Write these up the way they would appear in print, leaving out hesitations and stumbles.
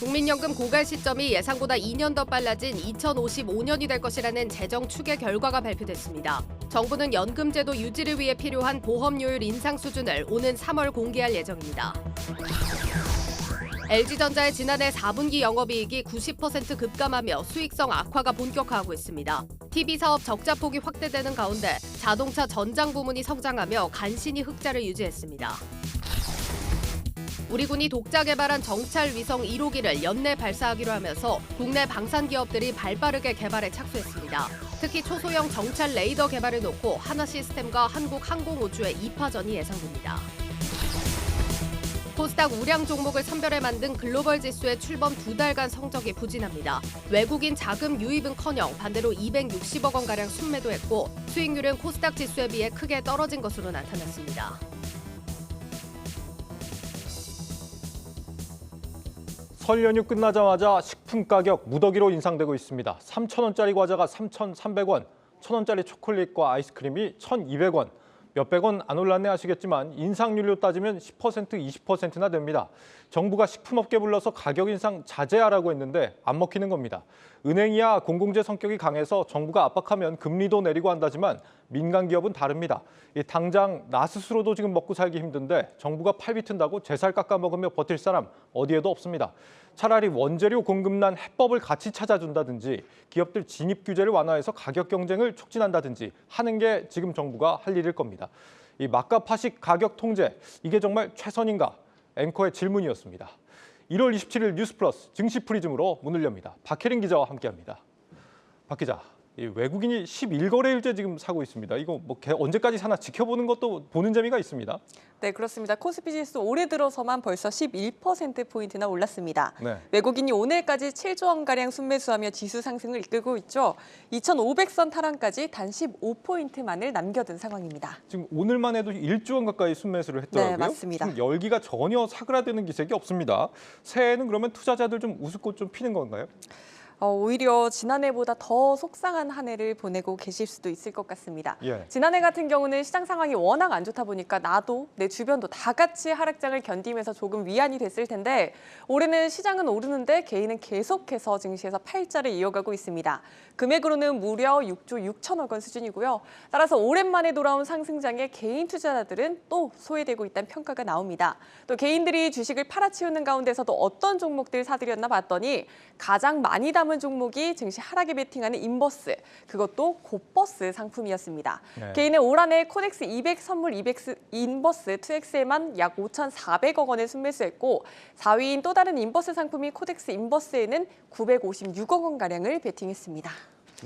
국민연금 고갈 시점이 예상보다 2년 더 빨라진 2055년이 될 것이라는 재정 추계 결과가 발표됐습니다. 정부는 연금제도 유지를 위해 필요한 보험료율 인상 수준을 오는 3월 공개할 예정입니다. LG전자의 지난해 4분기 영업이익이 90% 급감하며 수익성 악화가 본격화하고 있습니다. TV 사업 적자 폭이 확대되는 가운데 자동차 전장 부문이 성장하며 간신히 흑자를 유지했습니다. 우리 군이 독자 개발한 정찰 위성 1호기를 연내 발사하기로 하면서 국내 방산 기업들이 발빠르게 개발에 착수했습니다. 특히 초소형 정찰 레이더 개발을 놓고 하나시스템과 한국항공우주의 2파전이 예상됩니다. 코스닥 우량 종목을 선별해 만든 글로벌 지수의 출범 2달간 성적이 부진합니다. 외국인 자금 유입은커녕 반대로 260억 원가량 순매도했고 수익률은 코스닥 지수에 비해 크게 떨어진 것으로 나타났습니다. 설 연휴 끝나자마자 식품 가격 무더기로 인상되고 있습니다. 3,000원짜리 과자가 3,300원, 1,000원짜리 초콜릿과 아이스크림이 1,200원. 몇백 원 안 올랐네 하시겠지만 인상률로 따지면 10%, 20%나 됩니다. 정부가 식품업계 불러서 가격 인상 자제하라고 했는데 안 먹히는 겁니다. 은행이야 공공재 성격이 강해서 정부가 압박하면 금리도 내리고 한다지만 민간 기업은 다릅니다. 당장 나 스스로도 지금 먹고 살기 힘든데 정부가 팔비 튼다고 제 살 깎아 먹으며 버틸 사람 어디에도 없습니다. 차라리 원재료 공급난 해법을 같이 찾아준다든지 기업들 진입 규제를 완화해서 가격 경쟁을 촉진한다든지 하는 게 지금 정부가 할 일일 겁니다. 이 막가 파식 가격 통제, 이게 정말 최선인가? 앵커의 질문이었습니다. 1월 27일 뉴스플러스 증시 프리즘으로 문을 엽니다. 박혜린 기자와 함께합니다. 박 기자, 이 외국인이 11거래일째 지금 사고 있습니다. 이거 뭐 언제까지 사나 지켜보는 것도 보는 재미가 있습니다. 네, 그렇습니다. 코스피 지수 올해 들어서만 벌써 11%포인트나 올랐습니다. 네. 외국인이 오늘까지 7조 원가량 순매수하며 지수 상승을 이끌고 있죠. 2,500선 탈환까지 단 15포인트만을 남겨둔 상황입니다. 지금 오늘만 해도 1조 원 가까이 순매수를 했더라고요. 네, 맞습니다. 지금 열기가 전혀 사그라드는 기색이 없습니다. 새해에는 그러면 투자자들 좀 우스꽃 좀 피는 건가요? 오히려 지난해보다 더 속상한 한 해를 보내고 계실 수도 있을 것 같습니다. 예. 지난해 같은 경우는 시장 상황이 워낙 안 좋다 보니까 나도 내 주변도 다 같이 하락장을 견디면서 조금 위안이 됐을 텐데 올해는 시장은 오르는데 개인은 계속해서 증시에서 팔자를 이어가고 있습니다. 금액으로는 무려 6조 6천억 원 수준이고요. 따라서 오랜만에 돌아온 상승장에 개인 투자자들은 또 소외되고 있다는 평가가 나옵니다. 또 개인들이 주식을 팔아치우는 가운데서도 어떤 종목들 사들였나 봤더니 가장 많이 담은 종목이 증시 하락에 베팅하는 인버스, 그것도 곧버스 상품이었습니다. 네. 개인은 올 한 해 코덱스 200 선물 200 인버스 2X에만 약 5,400억 원을 순매수했고 4위인 또 다른 인버스 상품이 코덱스 인버스에는 956억 원가량을 베팅했습니다.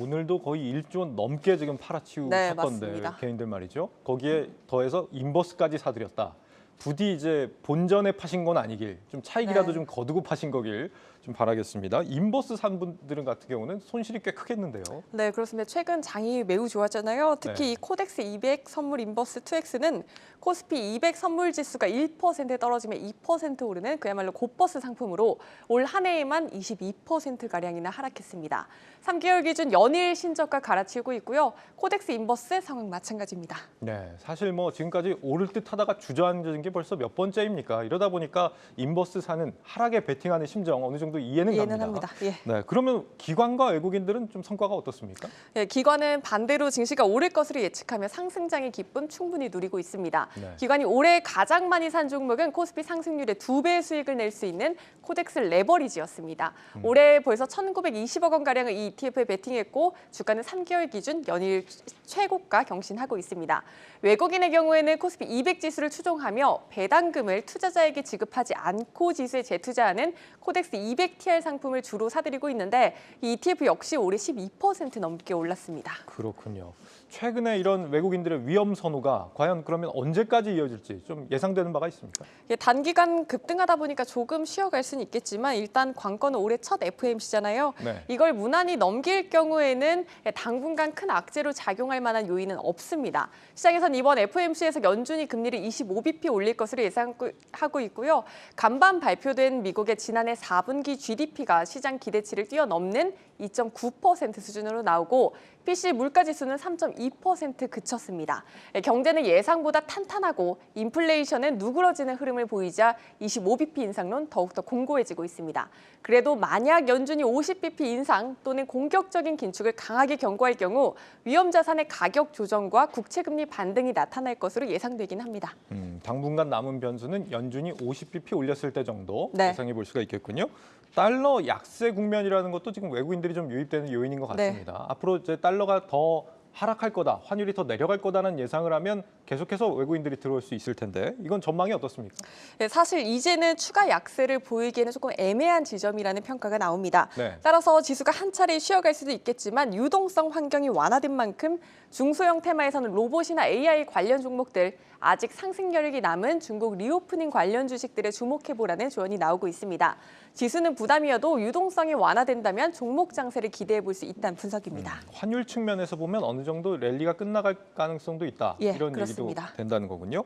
오늘도 거의 1조 원 넘게 지금 팔아치우고 네, 샀던데 맞습니다. 개인들 말이죠. 거기에 더해서 인버스까지 사들였다. 부디 이제 본전에 파신 건 아니길, 좀 차익이라도 네. 좀 거두고 파신 거길 좀 바라겠습니다. 인버스 산 분들은 같은 경우는 손실이 꽤 크겠는데요. 네, 그렇습니다. 최근 장이 매우 좋았잖아요. 특히 네. 이 코덱스 200 선물 인버스 2X는 코스피 200 선물 지수가 1% 떨어지면 2% 오르는 그야말로 곧버스 상품으로 올 한 해에만 22%가량이나 하락했습니다. 3개월 기준 연일 신저가 갈아치우고 있고요. 코덱스 인버스 상황 마찬가지입니다. 네, 사실 뭐 지금까지 오를 듯 하다가 주저앉은 게 벌써 몇 번째입니까? 이러다 보니까 인버스 사는 하락에 베팅하는 심정 어느 정도 이해는 갑니다. 합니다. 예. 네, 그러면 기관과 외국인들은 좀 성과가 어떻습니까? 예, 기관은 반대로 증시가 오를 것으로 예측하며 상승장의 기쁨 충분히 누리고 있습니다. 네. 기관이 올해 가장 많이 산 종목은 코스피 상승률의 2배 수익을 낼 수 있는 코덱스 레버리지였습니다. 올해 벌써 1,920억 원가량을 이 ETF에 베팅했고 주가는 3개월 기준 연일 최고가 경신하고 있습니다. 외국인의 경우에는 코스피 200 지수를 추종하며 배당금을 투자자에게 지급하지 않고 지수에 재투자하는 코덱스 200TR 상품을 주로 사들이고 있는데 이 ETF 역시 올해 12% 넘게 올랐습니다. 그렇군요. 최근에 이런 외국인들의 위험 선호가 과연 그러면 언제까지 이어질지 좀 예상되는 바가 있습니까? 예, 단기간 급등하다 보니까 조금 쉬어갈 수는 있겠지만 일단 관건은 올해 첫 FOMC잖아요. 네. 이걸 무난히 넘길 경우에는 당분간 큰 악재로 작용할 만한 요인은 없습니다. 시장에선 이번 FOMC에서 연준이 금리를 25bp 올릴 것으로 예상하고 있고요. 간밤 발표된 미국의 지난해 4분기 GDP가 시장 기대치를 뛰어넘는 2.9% 수준으로 나오고 PC 물가지수는 3.2% 그쳤습니다. 경제는 예상보다 탄탄하고 인플레이션은 누그러지는 흐름을 보이자 25bp 인상론 더욱더 공고해지고 있습니다. 그래도 만약 연준이 50bp 인상 또는 공격적인 긴축을 강하게 경고할 경우 위험 자산의 가격 조정과 국채금리 반등이 나타날 것으로 예상되긴 합니다. 당분간 남은 변수는 연준이 50bp 올렸을 때 정도 네. 예상해 볼 수가 있겠군요. 달러 약세 국면이라는 것도 지금 외국인들이 좀 유입되는 요인인 것 같습니다. 네. 앞으로 이제 달러가 더 하락할 거다, 환율이 더 내려갈 거다는 예상을 하면 계속해서 외국인들이 들어올 수 있을 텐데 이건 전망이 어떻습니까? 네, 사실 이제는 추가 약세를 보이기에는 조금 애매한 지점이라는 평가가 나옵니다. 네. 따라서 지수가 한 차례 쉬어갈 수도 있겠지만 유동성 환경이 완화된 만큼 중소형 테마에서는 로봇이나 AI 관련 종목들, 아직 상승 여력이 남은 중국 리오프닝 관련 주식들에 주목해보라는 조언이 나오고 있습니다. 지수는 부담이어도 유동성이 완화된다면 종목 장세를 기대해 볼 수 있다는 분석입니다. 환율 측면에서 보면 어느 정도 랠리가 끝나갈 가능성도 있다. 예, 이런 그렇습니다. 얘기도 된다는 거군요.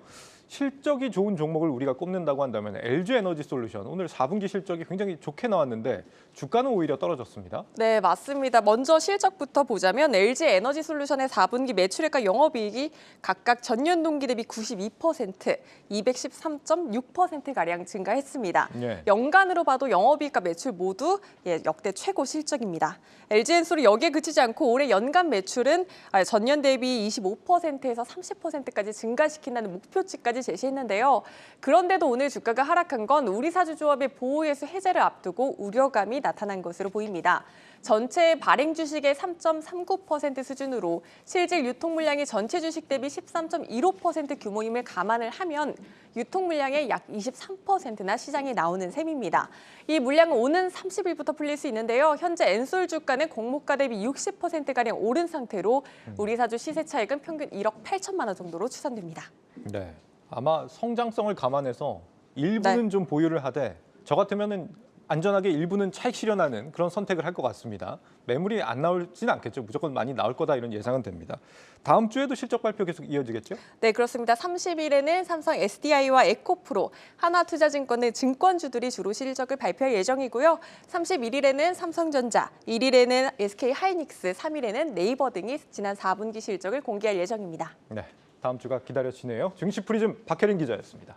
실적이 좋은 종목을 우리가 꼽는다고 한다면 LG에너지솔루션 오늘 4분기 실적이 굉장히 좋게 나왔는데 주가는 오히려 떨어졌습니다. 네, 맞습니다. 먼저 실적부터 보자면 LG에너지솔루션의 4분기 매출액과 영업이익이 각각 전년 동기 대비 92%, 213.6%가량 증가했습니다. 예. 연간으로 봐도 영업이익과 매출 모두 역대 최고 실적입니다. LG엔솔이 여기에 그치지 않고 올해 연간 매출은 전년 대비 25%에서 30%까지 증가시킨다는 목표치까지 제시했는데요. 그런데도 오늘 주가가 하락한 건 우리사주조합의 보호예수 해제를 앞두고 우려감이 나타난 것으로 보입니다. 전체 발행 주식의 3.39% 수준으로 실질 유통 물량이 전체 주식 대비 13.15% 규모임을 감안을 하면 유통 물량의 약 23%나 시장에 나오는 셈입니다. 이 물량은 오는 30일부터 풀릴 수 있는데요. 현재 엔솔 주가는 공모가 대비 60%가량 오른 상태로 우리사주 시세 차익은 평균 1억 8천만 원 정도로 추산됩니다. 네, 아마 성장성을 감안해서 일부는 네. 좀 보유를 하되 저 같으면은 안전하게 일부는 차익 실현하는 그런 선택을 할 것 같습니다. 매물이 안 나올진 않겠죠. 무조건 많이 나올 거다 이런 예상은 됩니다. 다음 주에도 실적 발표 계속 이어지겠죠? 네, 그렇습니다. 30일에는 삼성 SDI와 에코프로, 하나투자증권 등 증권주들이 주로 실적을 발표할 예정이고요. 31일에는 삼성전자, 1일에는 SK하이닉스, 3일에는 네이버 등이 지난 4분기 실적을 공개할 예정입니다. 네, 다음 주가 기다려지네요. 증시 프리즘 박혜린 기자였습니다.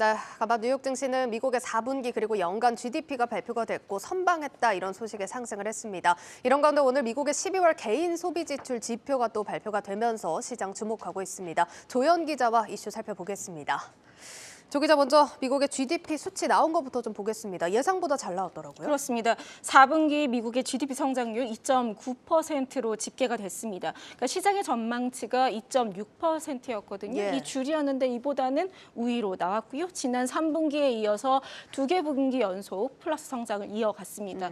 네, 아마 뉴욕 증시는 미국의 4분기 그리고 연간 GDP가 발표가 됐고 선방했다 이런 소식에 상승을 했습니다. 이런 가운데 오늘 미국의 12월 개인 소비 지출 지표가 또 발표가 되면서 시장 주목하고 있습니다. 조연 기자와 이슈 살펴보겠습니다. 조 기자 먼저 미국의 GDP 수치 나온 것부터 좀 보겠습니다. 예상보다 잘 나왔더라고요. 그렇습니다. 4분기 미국의 GDP 성장률 2.9%로 집계가 됐습니다. 그러니까 시장의 전망치가 2.6%였거든요. 예. 이 줄이었는데 이보다는 우위로 나왔고요. 지난 3분기에 이어서 2개 분기 연속 플러스 성장을 이어갔습니다.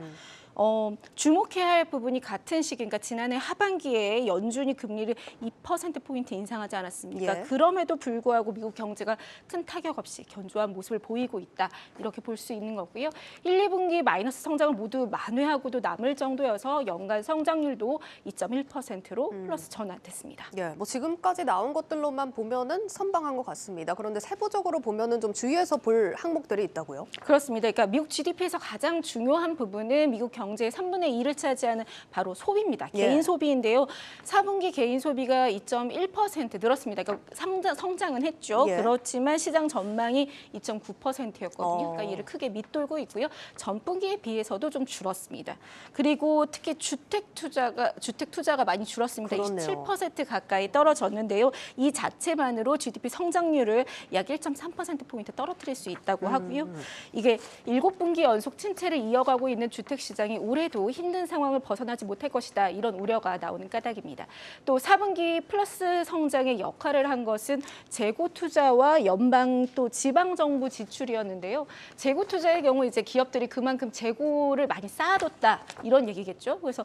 주목해야 할 부분이 같은 시기, 그러니까 지난해 하반기에 연준이 금리를 2%포인트 인상하지 않았습니까? 예. 그럼에도 불구하고 미국 경제가 큰 타격 없이 견조한 모습을 보이고 있다. 이렇게 볼 수 있는 거고요. 1, 2분기 마이너스 성장을 모두 만회하고도 남을 정도여서 연간 성장률도 2.1%로 플러스 전환됐습니다. 예, 뭐 지금까지 나온 것들로만 보면은 선방한 것 같습니다. 그런데 세부적으로 보면은 좀 주의해서 볼 항목들이 있다고요? 그렇습니다. 그러니까 미국 GDP에서 가장 중요한 부분은 미국 경제의 3분의 2를 차지하는 바로 소비입니다. 예. 개인 소비인데요. 4분기 개인 소비가 2.1% 늘었습니다. 그러니까 성장은 했죠. 예. 그렇지만 시장 전망이 2.9%였거든요. 그러니까 어. 이를 크게 밑돌고 있고요. 전분기에 비해서도 좀 줄었습니다. 그리고 특히 주택 투자가 많이 줄었습니다. 그렇네요. 27% 가까이 떨어졌는데요. 이 자체만으로 GDP 성장률을 약 1.3%포인트 떨어뜨릴 수 있다고 하고요. 이게 7분기 연속 침체를 이어가고 있는 주택 시장이 올해도 힘든 상황을 벗어나지 못할 것이다. 이런 우려가 나오는 까닭입니다. 또 4분기 플러스 성장의 역할을 한 것은 재고 투자와 연방 또 지방 정부 지출이었는데요. 재고 투자의 경우 이제 기업들이 그만큼 재고를 많이 쌓아뒀다. 이런 얘기겠죠. 그래서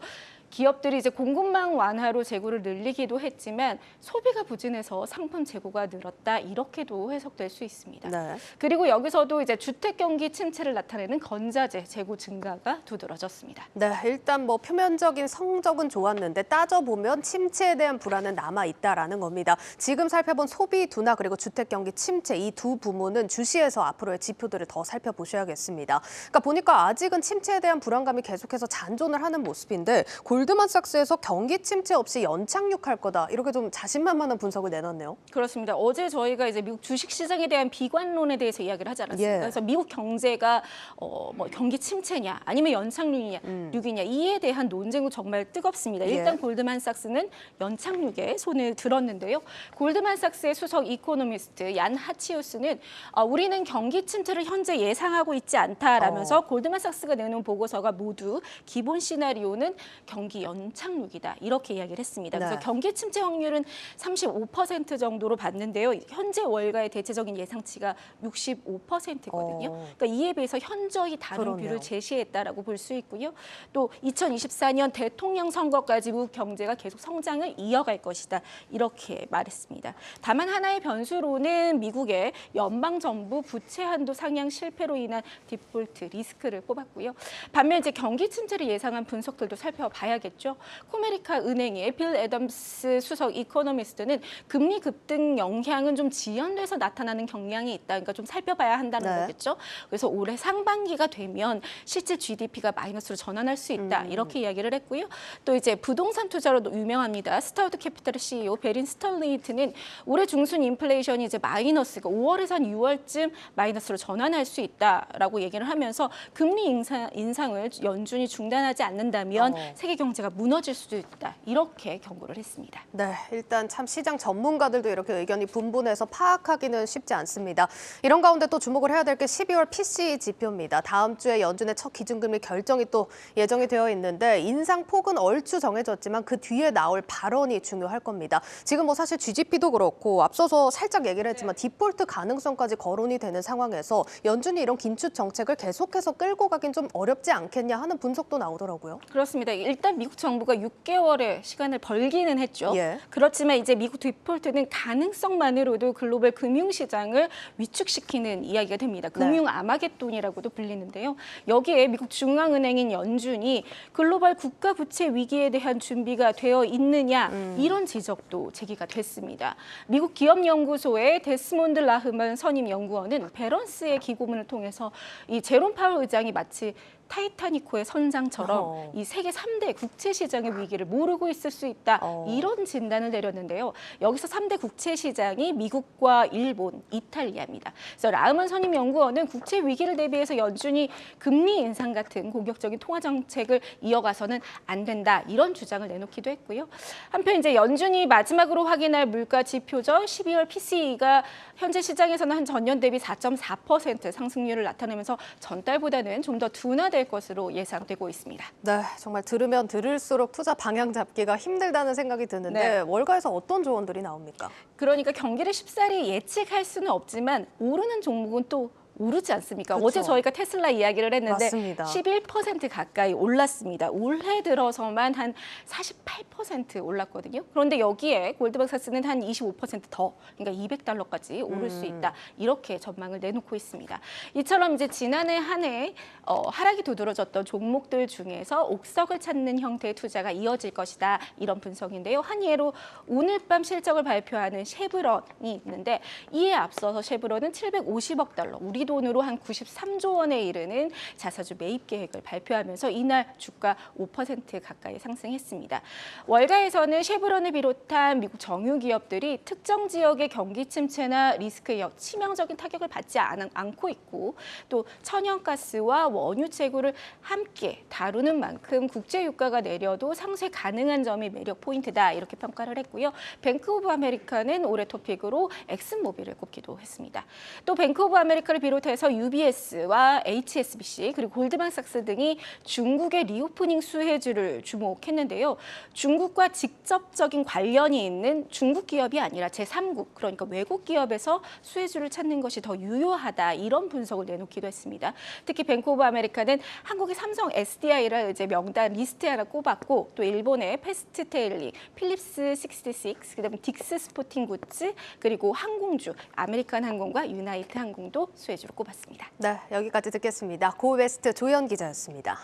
기업들이 이제 공급망 완화로 재고를 늘리기도 했지만 소비가 부진해서 상품 재고가 늘었다 이렇게도 해석될 수 있습니다. 네. 그리고 여기서도 이제 주택 경기 침체를 나타내는 건자재 재고 증가가 두드러졌습니다. 네, 일단 뭐 표면적인 성적은 좋았는데 따져보면 침체에 대한 불안은 남아있다라는 겁니다. 지금 살펴본 소비 둔화 그리고 주택 경기 침체 이 두 부문은 주시해서 앞으로의 지표들을 더 살펴보셔야겠습니다. 그러니까 보니까 아직은 침체에 대한 불안감이 계속해서 잔존을 하는 모습인데 골드만삭스에서 경기 침체 없이 연착륙할 거다 이렇게 좀 자신만만한 분석을 내놨네요. 그렇습니다. 어제 저희가 이제 미국 주식시장에 대한 비관론에 대해서 이야기를 하지 않았습니까? 예. 그래서 미국 경제가 뭐 경기 침체냐 아니면 연착륙이냐 이에 대한 논쟁은 정말 뜨겁습니다. 일단 골드만삭스는 연착륙에 손을 들었는데요. 골드만삭스의 수석 이코노미스트 얀 하치우스는 우리는 경기 침체를 현재 예상하고 있지 않다라면서 골드만삭스가 내놓은 보고서가 모두 기본 시나리오는 경기 연착륙이다 이렇게 이야기를 했습니다. 그래서 경기 침체 확률은 35% 정도로 봤는데요. 현재 월가의 대체적인 예상치가 65%거든요. 그러니까 이에 비해서 현저히 다른 뷰를 제시했다라고 볼 수 있고요. 또 2024년 대통령 선거까지 미국 경제가 계속 성장을 이어갈 것이다 이렇게 말했습니다. 다만 하나의 변수로는 미국의 연방정부 부채 한도 상향 실패로 인한 디폴트 리스크를 꼽았고요. 반면 이제 경기 침체를 예상한 분석들도 살펴봐야겠죠. 코메리카 은행의 빌 애덤스 수석 이코노미스트는 금리 급등 영향은 좀 지연돼서 나타나는 경향이 있다. 그러니까 좀 살펴봐야 한다는 거겠죠. 그래서 올해 상반기가 되면 실제 GDP가 마이너스로 전환할 수 있다. 이렇게 이야기를 했고요. 또 이제 부동산 투자로 유명합니다. 스타우드 캐피탈의 CEO 베린 스털리히트는 올해 중순 인플레이션이 이제 마이너스가 5월에서 한 6월쯤 마이너스로 전환할 수 있다라고 얘기를 하면서 금리 인상을 연준이 중단하지 않는다면 세계 경제가 무너질 수도 있다. 이렇게 경고를 했습니다. 네, 일단 참 시장 전문가들도 이렇게 의견이 분분해서 파악하기는 쉽지 않습니다. 이런 가운데 또 주목을 해야 될 게 12월 PCE 지표입니다. 다음 주에 연준의 첫 기준금리 결정이 또 예정이 되어 있는데 인상폭은 얼추 정해졌지만 그 뒤에 나올 발언이 중요할 겁니다. 지금 뭐 사실 GDP도 그렇고 앞서서 살짝 얘기를 했지만 디폴트 가능성까지 거론이 되는 상황에서 연준이 이런 긴축 정책을 계속해서 끌고 가긴 좀 어렵지 않겠냐 하는 분석도 나오더라고요. 그렇습니다. 일단 미국 정부가 6개월의 시간을 벌기는 했죠. 그렇지만 이제 미국 디폴트는 가능성만으로도 글로벌 금융시장을 위축시키는 이야기가 됩니다. 금융 아마겟돈이라고도 불리는데요. 여기에 미국 중앙은행인 연준이 글로벌 국가 부채 위기에 대한 준비가 되어 있느냐 이런 지적도 제기가 됐습니다. 미국 기업연구소의 데스몬드 라흐만 선임 연구원은 밸런스의 기고문을 통해서 이 제롬 파월 의장이 마치 타이타니코의 선장처럼 이 세계 3대 국채 시장의 위기를 모르고 있을 수 있다. 이런 진단을 내렸는데요. 여기서 3대 국채 시장이 미국과 일본, 이탈리아입니다. 그래서 라흐만 선임 연구원은 국채 위기를 대비해서 연준이 금리 인상 같은 공격적인 통화 정책을 이어가서는 안 된다. 이런 주장을 내놓기도 했고요. 한편 이제 연준이 마지막으로 확인할 물가 지표죠. 12월 PCE가 현재 시장에서는 한 전년 대비 4.4% 상승률을 나타내면서 전달보다는 좀 더 둔화될 것으로 예상되고 있습니다. 네, 정말 들으면 들을수록 투자 방향 잡기가 힘들다는 생각이 드는데 월가에서 어떤 조언들이 나옵니까? 그러니까 경기를 쉽사리 예측할 수는 없지만 오르는 종목은 또 오르지 않습니까? 어제 저희가 테슬라 이야기를 했는데 맞습니다. 11% 가까이 올랐습니다. 올해 들어서만 한 48% 올랐거든요. 그런데 여기에 골드만삭스는 한 25% 더, 그러니까 $200까지 오를 수 있다. 이렇게 전망을 내놓고 있습니다. 이처럼 이제 지난해 한 해 하락이 두드러졌던 종목들 중에서 옥석을 찾는 형태의 투자가 이어질 것이다. 이런 분석인데요. 한 예로 오늘 밤 실적을 발표하는 쉐브론이 있는데 이에 앞서서 쉐브론은 $750억, 우리 돈으로 한 93조 원에 이르는 자사주 매입 계획을 발표하면서 이날 주가 5% 가까이 상승했습니다. 월가에서는 쉐브론을 비롯한 미국 정유 기업들이 특정 지역의 경기 침체나 리스크에 치명적인 타격을 받지 않고 있고 또 천연가스와 원유 재고를 함께 다루는 만큼 국제 유가가 내려도 상쇄 가능한 점이 매력 포인트다 이렇게 평가를 했고요. 뱅크 오브 아메리카는 올해 토픽으로 엑슨모빌을 꼽기도 했습니다. 또 뱅크 오브 아메리카를 비롯해서 UBS와 HSBC 그리고 골드만삭스 등이 중국의 리오프닝 수혜주를 주목했는데요. 중국과 직접적인 관련이 있는 중국 기업이 아니라 제3국, 그러니까 외국 기업에서 수혜주를 찾는 것이 더 유효하다, 이런 분석을 내놓기도 했습니다. 특히 뱅크 오브 아메리카는 한국의 삼성 SDI를 이제 명단 리스트에 하나 꼽았고, 또 일본의 패스트 테일링, 필립스 66, 그다음에 딕스 스포팅 굿즈, 그리고 항공주 아메리칸 항공과 유나이트 항공도 수혜주로 꼽았습니다. 네, 여기까지 듣겠습니다. 고웨스트 조연 기자였습니다.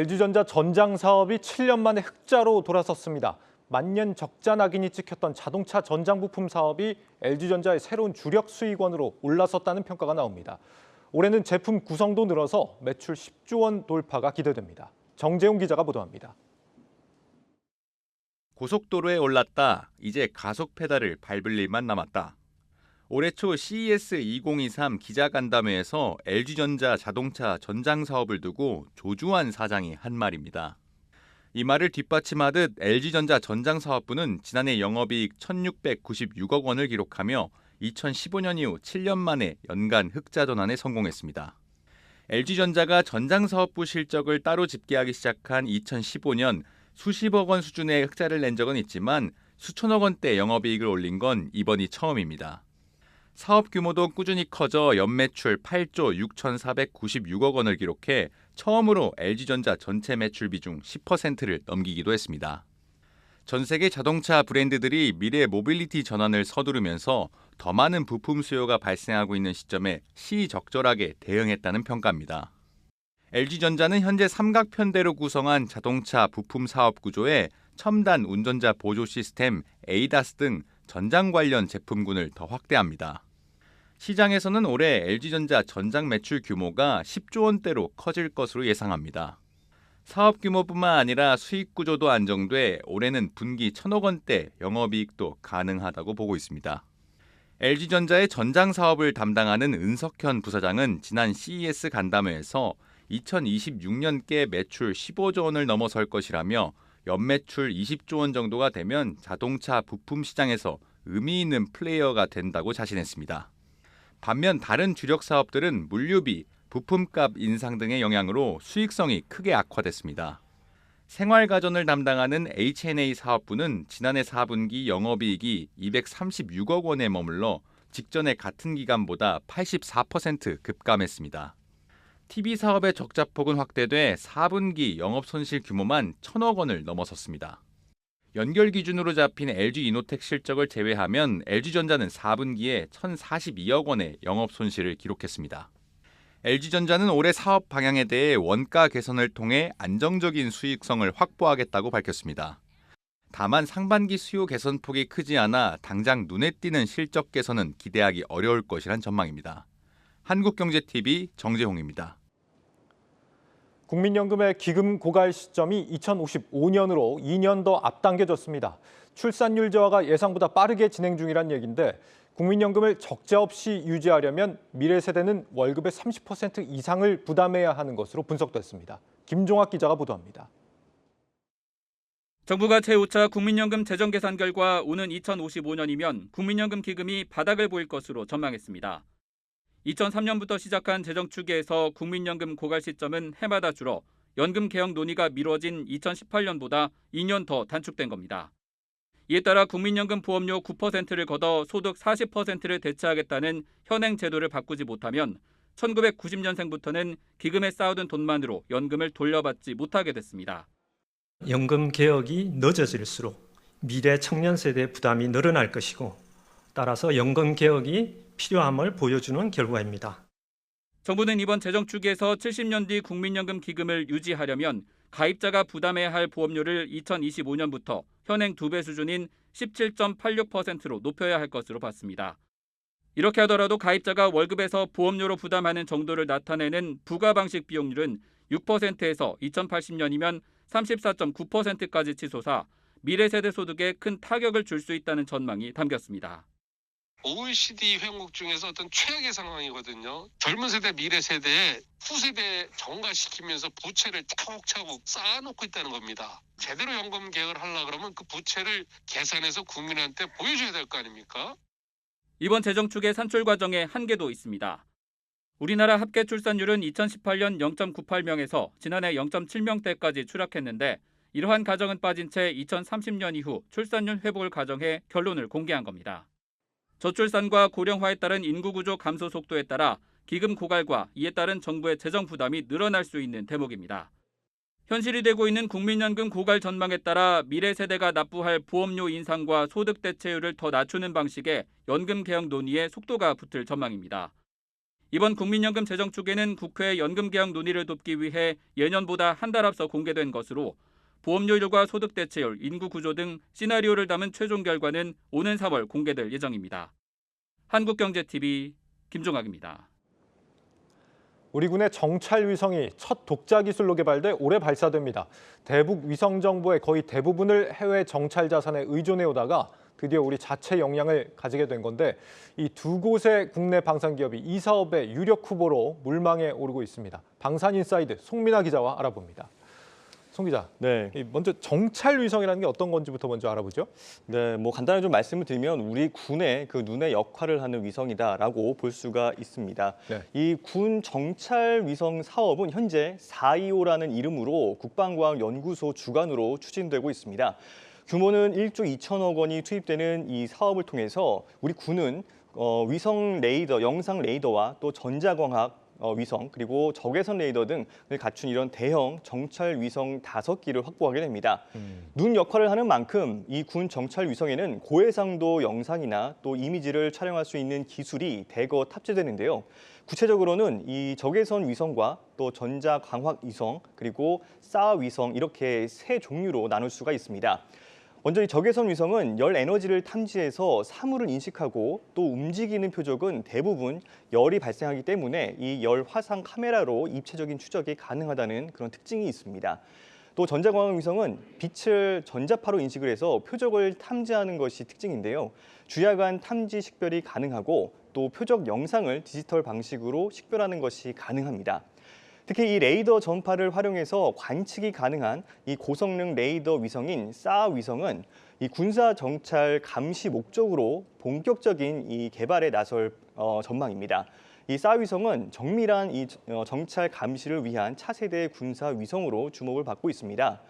LG전자 전장 사업이 7년 만에 흑자로 돌아섰습니다. 만년 적자 낙인이 찍혔던 자동차 전장 부품 사업이 LG전자의 새로운 주력 수익원으로 올라섰다는 평가가 나옵니다. 올해는 제품 구성도 늘어서 매출 10조 원 돌파가 기대됩니다. 정재용 기자가 보도합니다. 고속도로에 올랐다. 이제 가속 페달을 밟을 일만 남았다. 올해 초 CES 2023 기자간담회에서 LG전자 자동차 전장 사업을 두고 조주환 사장이 한 말입니다. 이 말을 뒷받침하듯 LG전자 전장 사업부는 지난해 영업이익 1,696억 원을 기록하며 2015년 이후 7년 만에 연간 흑자 전환에 성공했습니다. LG전자가 전장 사업부 실적을 따로 집계하기 시작한 2015년 수십억 원 수준의 흑자를 낸 적은 있지만 수천억 원대 영업이익을 올린 건 이번이 처음입니다. 사업 규모도 꾸준히 커져 연매출 8조 6,496억 원을 기록해 처음으로 LG전자 전체 매출 비중 10%를 넘기기도 했습니다. 전 세계 자동차 브랜드들이 미래 모빌리티 전환을 서두르면서 더 많은 부품 수요가 발생하고 있는 시점에 시적절하게 대응했다는 평가입니다. LG전자는 현재 삼각편대로 구성한 자동차 부품 사업 구조에 첨단 운전자 보조 시스템, ADAS 등 전장 관련 제품군을 더 확대합니다. 시장에서는 올해 LG전자 전장 매출 규모가 10조 원대로 커질 것으로 예상합니다. 사업 규모뿐만 아니라 수익 구조도 안정돼 올해는 분기 1,000억 원대 영업이익도 가능하다고 보고 있습니다. LG전자의 전장 사업을 담당하는 은석현 부사장은 지난 CES 간담회에서 2026년께 매출 15조 원을 넘어설 것이라며 연매출 20조 원 정도가 되면 자동차 부품 시장에서 의미 있는 플레이어가 된다고 자신했습니다. 반면 다른 주력 사업들은 물류비, 부품값 인상 등의 영향으로 수익성이 크게 악화됐습니다. 생활가전을 담당하는 H&A 사업부는 지난해 4분기 영업이익이 236억 원에 머물러 직전의 같은 기간보다 84% 급감했습니다. TV 사업의 적자폭은 확대돼 4분기 영업손실 규모만 1,000억 원을 넘어섰습니다. 연결 기준으로 잡힌 LG이노텍 실적을 제외하면 LG전자는 4분기에 1,042억 원의 영업손실을 기록했습니다. LG전자는 올해 사업 방향에 대해 원가 개선을 통해 안정적인 수익성을 확보하겠다고 밝혔습니다. 다만 상반기 수요 개선폭이 크지 않아 당장 눈에 띄는 실적 개선은 기대하기 어려울 것이란 전망입니다. 한국경제TV 정재홍입니다. 국민연금의 기금 고갈 시점이 2055년으로 2년 더 앞당겨졌습니다. 출산율 저하가 예상보다 빠르게 진행 중이란 얘기인데 국민연금을 적자 없이 유지하려면 미래 세대는 월급의 30% 이상을 부담해야 하는 것으로 분석됐습니다. 김종학 기자가 보도합니다. 정부가 제5차 국민연금 재정 계산 결과 오는 2055년이면 국민연금 기금이 바닥을 보일 것으로 전망했습니다. 2003년부터 시작한 재정 추계에서 국민연금 고갈 시점은 해마다 줄어 연금 개혁 논의가 미뤄진 2018년보다 2년 더 단축된 겁니다. 이에 따라 국민연금 보험료 9%를 걷어 소득 40%를 대체하겠다는 현행 제도를 바꾸지 못하면 1990년생부터는 기금에 쌓아둔 돈만으로 연금을 돌려받지 못하게 됐습니다. 연금 개혁이 늦어질수록 미래 청년 세대의 부담이 늘어날 것이고 따라서 연금 개혁이 필요함을 보여주는 결과입니다. 정부는 이번 재정축에서 70년 뒤 국민연금 기금을 유지하려면 가입자가 부담해야 할 보험료를 2025년부터 현행 2배 수준인 17.86%로 높여야 할 것으로 봤습니다. 이렇게 하더라도 가입자가 월급에서 보험료로 부담하는 정도를 나타내는 부가방식 비용률은 6%에서 2080년이면 34.9%까지 치솟아 미래 세대 소득에 큰 타격을 줄 수 있다는 전망이 담겼습니다. OECD 회원국 중에서 어떤 최악의 상황이거든요. 젊은 세대, 미래 세대에 후세대 정가시키면서 부채를 차곡차곡 쌓아놓고 있다는 겁니다. 제대로 연금 개혁을 하려고 그러면 그 부채를 계산해서 국민한테 보여줘야 될 거 아닙니까? 이번 재정축의 산출 과정에 한계도 있습니다. 우리나라 합계 출산율은 2018년 0.98명에서 지난해 0.7명대까지 추락했는데 이러한 가정은 빠진 채 2030년 이후 출산율 회복을 가정해 결론을 공개한 겁니다. 저출산과 고령화에 따른 인구구조 감소 속도에 따라 기금 고갈과 이에 따른 정부의 재정 부담이 늘어날 수 있는 대목입니다. 현실이 되고 있는 국민연금 고갈 전망에 따라 미래 세대가 납부할 보험료 인상과 소득 대체율을 더 낮추는 방식의 연금 개혁 논의에 속도가 붙을 전망입니다. 이번 국민연금 재정축에는 국회 연금 개혁 논의를 돕기 위해 예년보다 한 달 앞서 공개된 것으로 보험료율과 소득 대체율, 인구 구조 등 시나리오를 담은 최종 결과는 오는 3월 공개될 예정입니다. 한국경제TV 김종학입니다. 우리 군의 정찰 위성이 첫 독자 기술로 개발돼 올해 발사됩니다. 대북 위성 정보의 거의 대부분을 해외 정찰 자산에 의존해 오다가 드디어 우리 자체 역량을 가지게 된 건데 이 두 곳의 국내 방산 기업이 이 사업의 유력 후보로 물망에 오르고 있습니다. 방산인사이드 송민아 기자와 알아봅니다. 송 기자, 네. 먼저 정찰 위성이라는 게 어떤 건지부터 먼저 알아보죠. 네, 간단히 좀 말씀을 드리면 우리 군의 그 눈의 역할을 하는 위성이다라고 볼 수가 있습니다. 네. 이 군 정찰 위성 사업은 현재 425라는 이름으로 국방과학연구소 주관으로 추진되고 있습니다. 규모는 1조 2천억 원이 투입되는 이 사업을 통해서 우리 군은 위성 레이더, 영상 레이더와 또 전자광학 위성 그리고 적외선 레이더 등을 갖춘 이런 대형 정찰 위성 5기를 확보하게 됩니다. 눈 역할을 하는 만큼 이 군 정찰 위성에는 고해상도 영상이나 또 이미지를 촬영할 수 있는 기술이 대거 탑재되는데요. 구체적으로는 이 적외선 위성과 또 전자광학 위성 그리고 사 위성 이렇게 세 종류로 나눌 수가 있습니다. 먼저 이 적외선 위성은 열 에너지를 탐지해서 사물을 인식하고 또 움직이는 표적은 대부분 열이 발생하기 때문에 이 열 화상 카메라로 입체적인 추적이 가능하다는 그런 특징이 있습니다. 또 전자광학 위성은 빛을 전자파로 인식을 해서 표적을 탐지하는 것이 특징인데요. 주야간 탐지 식별이 가능하고 또 표적 영상을 디지털 방식으로 식별하는 것이 가능합니다. 특히 이 레이더 전파를 활용해서 관측이 가능한 이 고성능 레이더 위성인 사 위성은 이 군사 정찰 감시 목적으로 본격적인 이 개발에 나설 전망입니다. 이 사 위성은 정밀한 이 정찰 감시를 위한 차세대 군사 위성으로 주목을 받고 있습니다.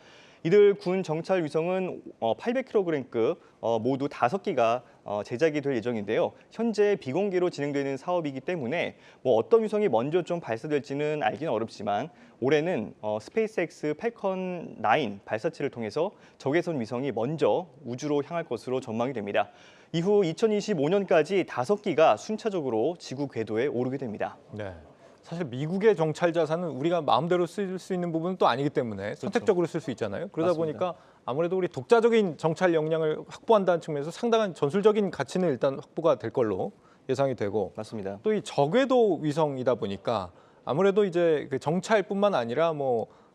이들 군 정찰 위성은 800kg급 모두 5기가 제작이 될 예정인데요. 현재 비공개로 진행되는 사업이기 때문에 어떤 위성이 먼저 좀 발사될지는 알기는 어렵지만 올해는 스페이스X 팔컨 9 발사체를 통해서 적외선 위성이 먼저 우주로 향할 것으로 전망이 됩니다. 이후 2025년까지 5기가 순차적으로 지구 궤도에 오르게 됩니다. 네. 사실 미국의 정찰 자산은 우리가 마음대로 쓸 수 있는 부분은 또 아니기 때문에 선택적으로 쓸 수 있잖아요. 그러다 맞습니다. 보니까 아무래도 우리 독자적인 정찰 역량을 확보한다는 측면에서 상당한 전술적인 가치는 일단 확보가 될 걸로 예상이 되고 맞습니다. 또 이 저궤도 위성이다 보니까 아무래도 이제 그 정찰뿐만 아니라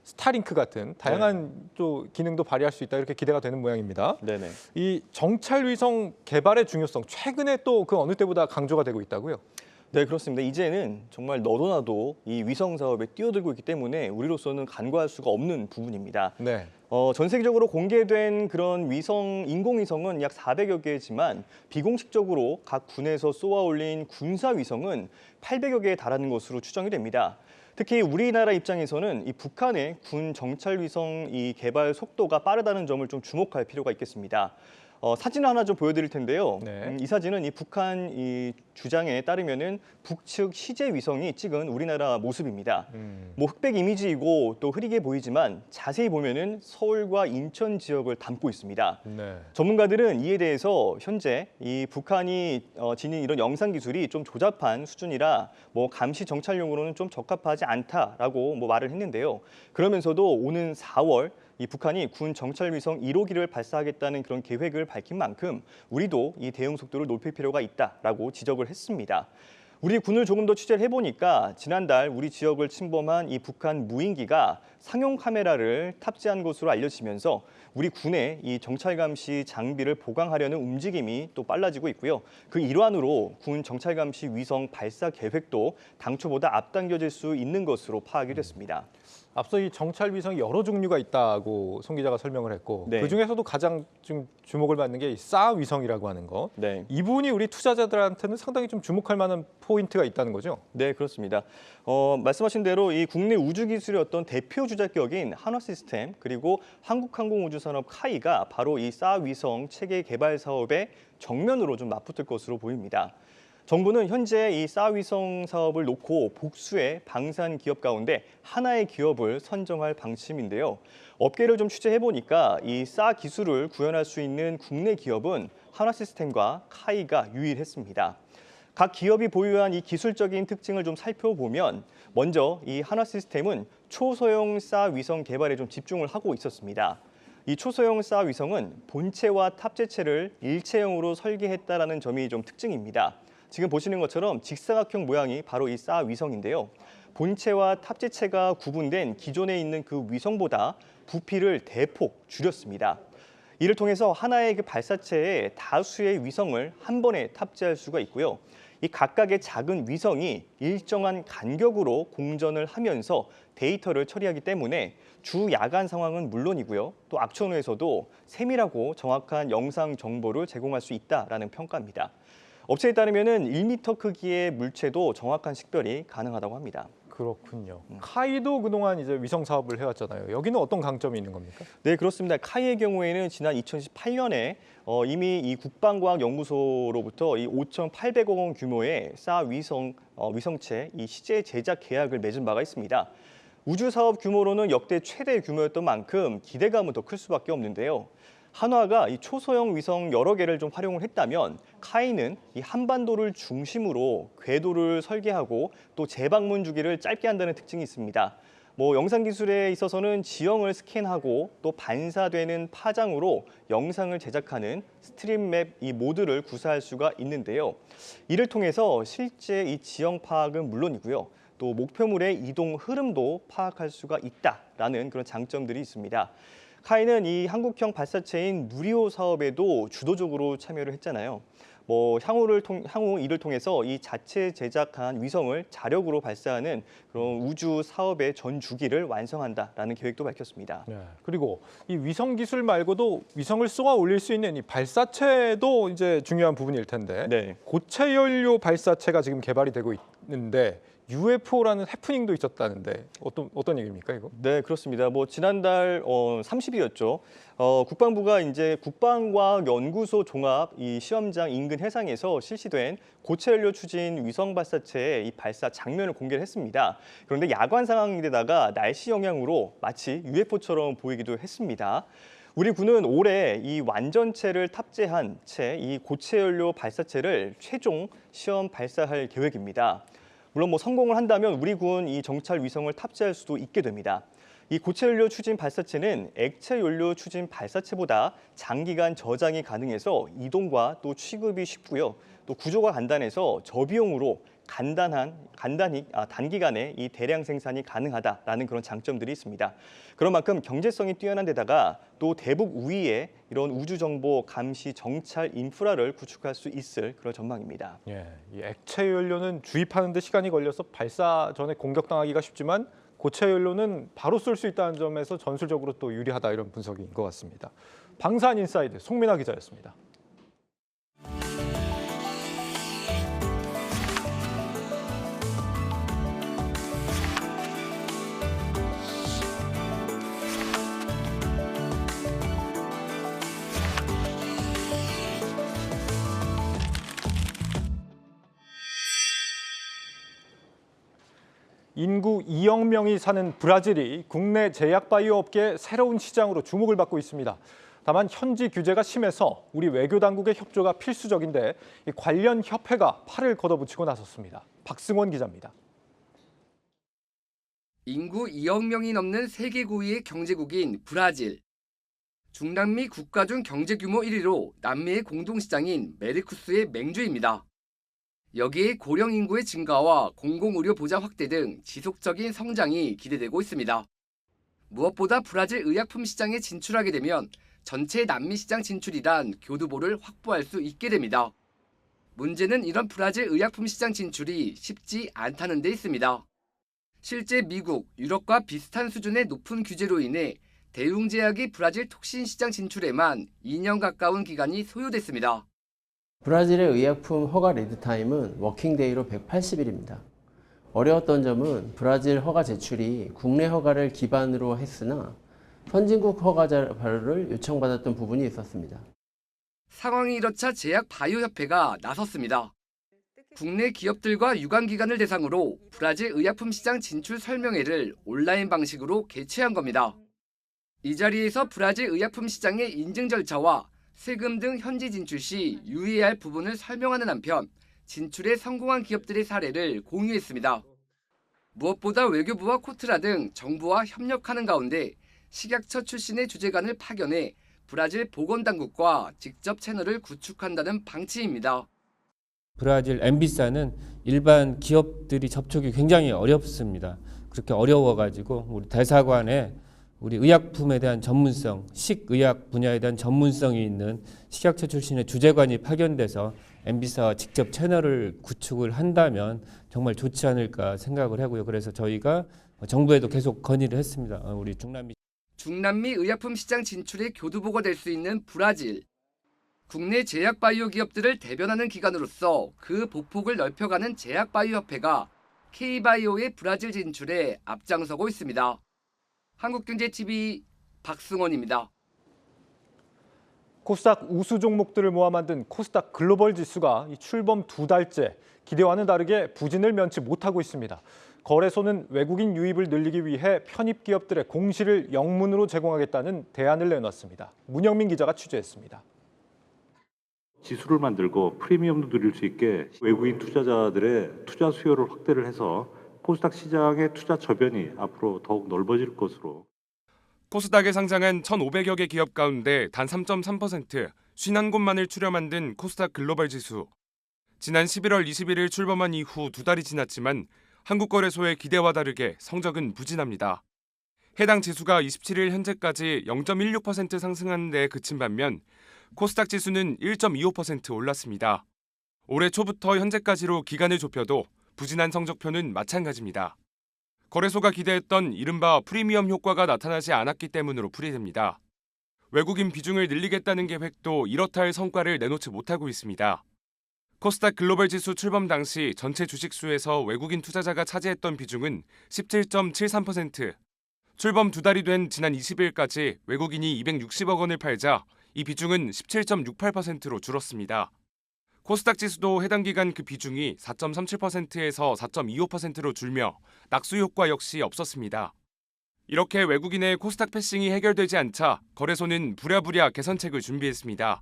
스타링크 같은 다양한 또 기능도 발휘할 수 있다 이렇게 기대가 되는 모양입니다. 네네. 이 정찰 위성 개발의 중요성 최근에 또 그 어느 때보다 강조가 되고 있다고요? 네, 그렇습니다. 이제는 정말 너도 나도 이 위성 사업에 뛰어들고 있기 때문에 우리로서는 간과할 수가 없는 부분입니다. 네. 전 세계적으로 공개된 그런 위성, 인공위성은 약 400여 개지만 비공식적으로 각 군에서 쏘아 올린 군사 위성은 800여 개에 달하는 것으로 추정이 됩니다. 특히 우리나라 입장에서는 이 북한의 군 정찰 위성 이 개발 속도가 빠르다는 점을 좀 주목할 필요가 있겠습니다. 사진을 하나 좀 보여드릴 텐데요. 네. 이 사진은 이 북한 이 주장에 따르면은 북측 시제 위성이 찍은 우리나라 모습입니다. 뭐 흑백 이미지이고 또 흐리게 보이지만 자세히 보면은 서울과 인천 지역을 담고 있습니다. 네. 전문가들은 이에 대해서 현재 이 북한이 지닌 이런 영상 기술이 좀 조잡한 수준이라 뭐 감시 정찰용으로는 좀 적합하지 않다라고 뭐 말을 했는데요. 그러면서도 오는 4월 이 북한이 군 정찰 위성 1호기를 발사하겠다는 그런 계획을 밝힌 만큼 우리도 이 대응 속도를 높일 필요가 있다라고 지적을 했습니다. 우리 군을 조금 더 취재를 해보니까 지난달 우리 지역을 침범한 이 북한 무인기가 상용 카메라를 탑재한 것으로 알려지면서 우리 군의 이 정찰 감시 장비를 보강하려는 움직임이 또 빨라지고 있고요. 그 일환으로 군 정찰 감시 위성 발사 계획도 당초보다 앞당겨질 수 있는 것으로 파악이 됐습니다. 앞서 이 정찰 위성이 여러 종류가 있다고 송 기자가 설명을 했고 네. 그중에서도 가장 좀 주목을 받는 게 이 사 위성이라고 하는 거. 네. 이 부분이 우리 투자자들한테는 상당히 좀 주목할 만한 포인트가 있다는 거죠. 네, 그렇습니다. 말씀하신 대로 이 국내 우주 기술의 어떤 대표 주작격인 한화시스템 그리고 한국항공우주산업 카이가 바로 이 사 위성 체계 개발 사업에 정면으로 좀 맞붙을 것으로 보입니다. 정부는 현재 이 사 위성 사업을 놓고 복수의 방산 기업 가운데 하나의 기업을 선정할 방침인데요. 업계를 좀 취재해 보니까 이 사 기술을 구현할 수 있는 국내 기업은 한화시스템과 카이가 유일했습니다. 각 기업이 보유한 이 기술적인 특징을 좀 살펴보면 먼저 이 한화시스템은 초소형 사 위성 개발에 좀 집중을 하고 있었습니다. 이 초소형 사 위성은 본체와 탑재체를 일체형으로 설계했다라는 점이 좀 특징입니다. 지금 보시는 것처럼 직사각형 모양이 바로 이 사 위성인데요. 본체와 탑재체가 구분된 기존에 있는 그 위성보다 부피를 대폭 줄였습니다. 이를 통해서 하나의 그 발사체에 다수의 위성을 한 번에 탑재할 수가 있고요. 이 각각의 작은 위성이 일정한 간격으로 공전을 하면서 데이터를 처리하기 때문에 주 야간 상황은 물론이고요. 또 악천후에서도 세밀하고 정확한 영상 정보를 제공할 수 있다라는 평가입니다. 업체에 따르면 1m 크기의 물체도 정확한 식별이 가능하다고 합니다. 그렇군요. 카이도 그동안 이제 위성 사업을 해왔잖아요. 여기는 어떤 강점이 있는 겁니까? 네, 그렇습니다. 카이의 경우에는 지난 2018년에 이미 이 국방과학연구소로부터 이 5,800억 원 규모의 사 위성체 이 시제 제작 계약을 맺은 바가 있습니다. 우주 사업 규모로는 역대 최대 규모였던 만큼 기대감은 더 클 수밖에 없는데요. 한화가 이 초소형 위성 여러 개를 좀 활용을 했다면 카이는 이 한반도를 중심으로 궤도를 설계하고 또 재방문 주기를 짧게 한다는 특징이 있습니다. 뭐 영상 기술에 있어서는 지형을 스캔하고 또 반사되는 파장으로 영상을 제작하는 스트림맵 이 모드를 구사할 수가 있는데요. 이를 통해서 실제 이 지형 파악은 물론이고요. 또 목표물의 이동 흐름도 파악할 수가 있다라는 그런 장점들이 있습니다. 카이는 이 한국형 발사체인 누리호 사업에도 주도적으로 참여를 했잖아요. 뭐 향후 이를 통해서 이 자체 제작한 위성을 자력으로 발사하는 그런 우주 사업의 전 주기를 완성한다라는 계획도 밝혔습니다. 네. 그리고 이 위성 기술 말고도 위성을 쏘아 올릴 수 있는 이 발사체도 이제 중요한 부분일 텐데 네. 고체 연료 발사체가 지금 개발이 되고 있는데 UFO라는 해프닝도 있었다는데 어떤 얘기입니까 이거? 네, 그렇습니다. 뭐 지난달 30일이었죠. 국방부가 이제 국방과학연구소 종합 이 시험장 인근 해상에서 실시된 고체 연료 추진 위성 발사체의 이 발사 장면을 공개를 했습니다. 그런데 야간 상황인데다가 날씨 영향으로 마치 UFO처럼 보이기도 했습니다. 우리 군은 올해 이 완전체를 탑재한 채 이 고체 연료 발사체를 최종 시험 발사할 계획입니다. 물론 뭐 성공을 한다면 우리 군 이 정찰 위성을 탑재할 수도 있게 됩니다. 이 고체 연료 추진 발사체는 액체 연료 추진 발사체보다 장기간 저장이 가능해서 이동과 또 취급이 쉽고요. 또 구조가 간단해서 저비용으로 단기간에 이 대량 생산이 가능하다라는 그런 장점들이 있습니다. 그런 만큼 경제성이 뛰어난 데다가 또 대북 우위에 이런 우주 정보 감시 정찰 인프라를 구축할 수 있을 그런 전망입니다. 예, 이 액체 연료는 주입하는 데 시간이 걸려서 발사 전에 공격당하기가 쉽지만 고체 연료는 바로 쏠 수 있다는 점에서 전술적으로 또 유리하다 이런 분석인 것 같습니다. 방산 인사이드 송민아 기자였습니다. 인구 2억 명이 사는 브라질이 국내 제약 바이오 업계의 새로운 시장으로 주목을 받고 있습니다. 다만 현지 규제가 심해서 우리 외교 당국의 협조가 필수적인데 이 관련 협회가 팔을 걷어붙이고 나섰습니다. 박승원 기자입니다. 인구 2억 명이 넘는 세계 9위의 경제국인 브라질. 중남미 국가 중 경제 규모 1위로 남미의 공동시장인 메르코스의 맹주입니다. 여기에 고령 인구의 증가와 공공의료 보장 확대 등 지속적인 성장이 기대되고 있습니다. 무엇보다 브라질 의약품 시장에 진출하게 되면 전체 남미 시장 진출이란 교두보를 확보할 수 있게 됩니다. 문제는 이런 브라질 의약품 시장 진출이 쉽지 않다는 데 있습니다. 실제 미국, 유럽과 비슷한 수준의 높은 규제로 인해 대웅제약이 브라질 톡신 시장 진출에만 2년 가까운 기간이 소요됐습니다. 브라질의 의약품 허가 리드타임은 워킹데이로 180일입니다. 어려웠던 점은 브라질 허가 제출이 국내 허가를 기반으로 했으나 선진국 허가 발효를 요청받았던 부분이 있었습니다. 상황이 이렇자 제약 바이오협회가 나섰습니다. 국내 기업들과 유관기관을 대상으로 브라질 의약품 시장 진출 설명회를 온라인 방식으로 개최한 겁니다. 이 자리에서 브라질 의약품 시장의 인증 절차와 세금 등 현지 진출 시 유의해야 할 부분을 설명하는 한편 진출에 성공한 기업들의 사례를 공유했습니다. 무엇보다 외교부와 코트라 등 정부와 협력하는 가운데 식약처 출신의 주재관을 파견해 브라질 보건당국과 직접 채널을 구축한다는 방침입니다. 브라질 엠비사는 일반 기업들이 접촉이 굉장히 어렵습니다. 그렇게 어려워가지고 우리 대사관에 우리 의약품에 대한 전문성, 식의약 분야에 대한 전문성이 있는 식약처 출신의 주재관이 파견돼서 엠비사와 직접 채널을 구축을 한다면 정말 좋지 않을까 생각을 하고요. 그래서 저희가 정부에도 계속 건의를 했습니다. 우리 중남미 의약품 시장 진출의 교두보가 될 수 있는 브라질. 국내 제약 바이오 기업들을 대변하는 기관으로서 그 보폭을 넓혀가는 제약바이오협회가 K바이오의 브라질 진출에 앞장서고 있습니다. 한국경제TV 박승원입니다. 코스닥 우수 종목들을 모아 만든 코스닥 글로벌 지수가 출범 2달째 기대와는 다르게 부진을 면치 못하고 있습니다. 거래소는 외국인 유입을 늘리기 위해 편입 기업들의 공시를 영문으로 제공하겠다는 대안을 내놨습니다. 문영민 기자가 취재했습니다. 지수를 만들고 프리미엄도 누릴 수 있게 외국인 투자자들의 투자 수요를 확대를 해서 코스닥 시장의 투자 저변이 앞으로 더욱 넓어질 것으로. 코스닥에 상장한 1,500여 개 기업 가운데 단 3.3%, 51곳만을 추려 만든 코스닥 글로벌 지수. 지난 11월 21일 출범한 이후 2달이 지났지만 한국거래소의 기대와 다르게 성적은 부진합니다. 해당 지수가 27일 현재까지 0.16% 상승하는 데 그친 반면 코스닥 지수는 1.25% 올랐습니다. 올해 초부터 현재까지로 기간을 좁혀도 부진한 성적표는 마찬가지입니다. 거래소가 기대했던 이른바 프리미엄 효과가 나타나지 않았기 때문으로 풀이됩니다. 외국인 비중을 늘리겠다는 계획도 이렇다 할 성과를 내놓지 못하고 있습니다. 코스닥 글로벌 지수 출범 당시 전체 주식수에서 외국인 투자자가 차지했던 비중은 17.73%. 출범 2달이 된 지난 20일까지 외국인이 260억 원을 팔자 이 비중은 17.68%로 줄었습니다. 코스닥 지수도 해당 기간 그 비중이 4.37%에서 4.25%로 줄며 낙수 효과 역시 없었습니다. 이렇게 외국인의 코스닥 패싱이 해결되지 않자 거래소는 부랴부랴 개선책을 준비했습니다.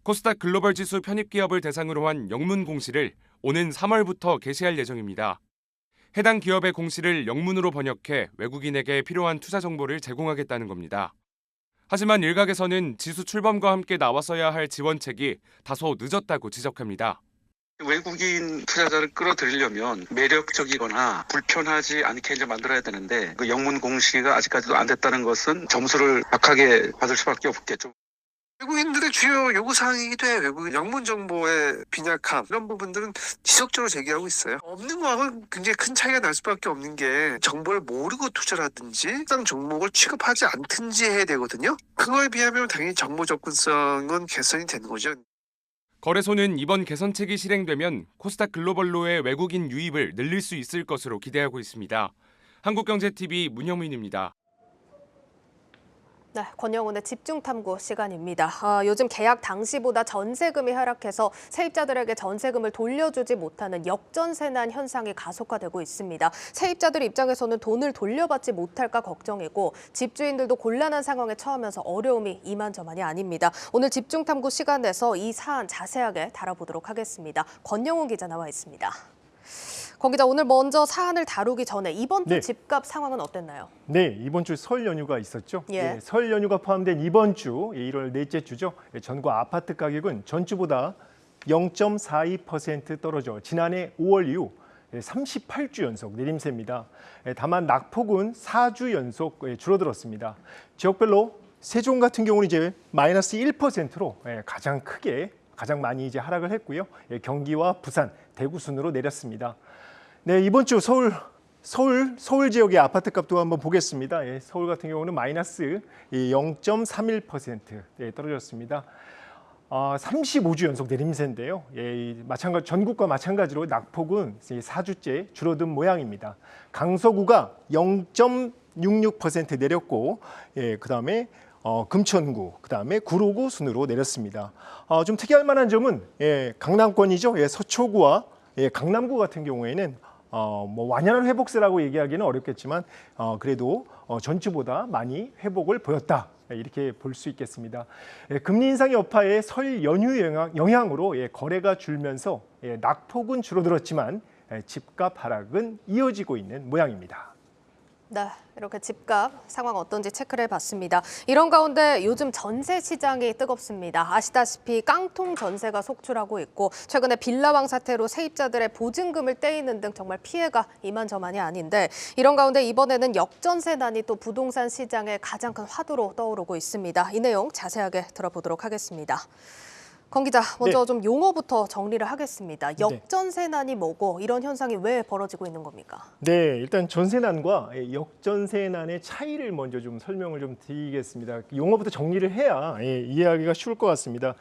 코스닥 글로벌 지수 편입 기업을 대상으로 한 영문 공시를 오는 3월부터 개시할 예정입니다. 해당 기업의 공시를 영문으로 번역해 외국인에게 필요한 투자 정보를 제공하겠다는 겁니다. 하지만 일각에서는 지수 출범과 함께 나왔어야 할 지원책이 다소 늦었다고 지적합니다. 외국인 투자자를 끌어들이려면 매력적이거나 불편하지 않게 이제 만들어야 되는데 그 영문 공시가 아직까지도 안 됐다는 것은 점수를 박하게 받을 수밖에 없겠죠. 외국인들의 주요 요구사항이기도 해요. 외국인 영문 정보의 빈약함 이런 부분들은 지속적으로 제기하고 있어요. 없는 거하고는 굉장히 큰 차이가 날 수밖에 없는 게 정보를 모르고 투자를 하든지 해당 종목을 취급하지 않든지 해야 되거든요. 그거에 비하면 당연히 정보 접근성은 개선이 되는 거죠. 거래소는 이번 개선책이 실행되면 코스닥 글로벌로의 외국인 유입을 늘릴 수 있을 것으로 기대하고 있습니다. 한국경제TV 문영민입니다. 네, 권영훈의 집중탐구 시간입니다. 요즘 계약 당시보다 전세금이 하락해서 세입자들에게 전세금을 돌려주지 못하는 역전세난 현상이 가속화되고 있습니다. 세입자들 입장에서는 돈을 돌려받지 못할까 걱정이고 집주인들도 곤란한 상황에 처하면서 어려움이 이만저만이 아닙니다. 오늘 집중탐구 시간에서 이 사안 자세하게 다뤄보도록 하겠습니다. 권영훈 기자 나와 있습니다. 권 기자, 오늘 먼저 사안을 다루기 전에 이번 주 집값 상황은 어땠나요? 네, 이번 주 설 연휴가 있었죠. 예. 네, 설 연휴가 포함된 이번 주 1월 넷째 주죠. 전국 아파트 가격은 전주보다 0.42% 떨어져 지난해 5월 이후 38주 연속 내림세입니다. 다만 낙폭은 4주 연속 줄어들었습니다. 지역별로 세종 같은 경우는 이제 마이너스 1%로 가장 많이 이제 하락을 했고요. 경기와 부산, 대구 순으로 내렸습니다. 네, 이번 주 서울 지역의 아파트 값도 한번 보겠습니다. 서울 같은 경우는 마이너스 0.31% 떨어졌습니다. 35주 연속 내림세인데요. 전국과 마찬가지로 낙폭은 4주째 줄어든 모양입니다. 강서구가 0.66% 내렸고, 그다음에 금천구, 그다음에 구로구 순으로 내렸습니다. 좀 특이할 만한 점은 강남권이죠. 서초구와 강남구 같은 경우에는 완연한 회복세라고 얘기하기는 어렵겠지만 그래도 전주보다 많이 회복을 보였다. 이렇게 볼 수 있겠습니다. 금리 인상 여파의 설 연휴 영향으로 거래가 줄면서 낙폭은 줄어들었지만 집값 하락은 이어지고 있는 모양입니다. 네, 이렇게 집값 상황 어떤지 체크를 해봤습니다. 이런 가운데 요즘 전세 시장이 뜨겁습니다. 아시다시피 깡통 전세가 속출하고 있고 최근에 빌라왕 사태로 세입자들의 보증금을 떼이는 등 정말 피해가 이만저만이 아닌데 이런 가운데 이번에는 역전세난이 또 부동산 시장의 가장 큰 화두로 떠오르고 있습니다. 이 내용 자세하게 들어보도록 하겠습니다. 권 기자, 먼저 좀 용어부터 정리를 하겠습니다. 역전세난이 뭐고 이런 현상이 왜 벌어지고 있는 겁니까? 네, 일단 전세난과 역전세난의 차이를 먼저 좀 설명을 좀 드리겠습니다. 용어부터 정리를 해야 이해하기가 쉬울 것 같습니다.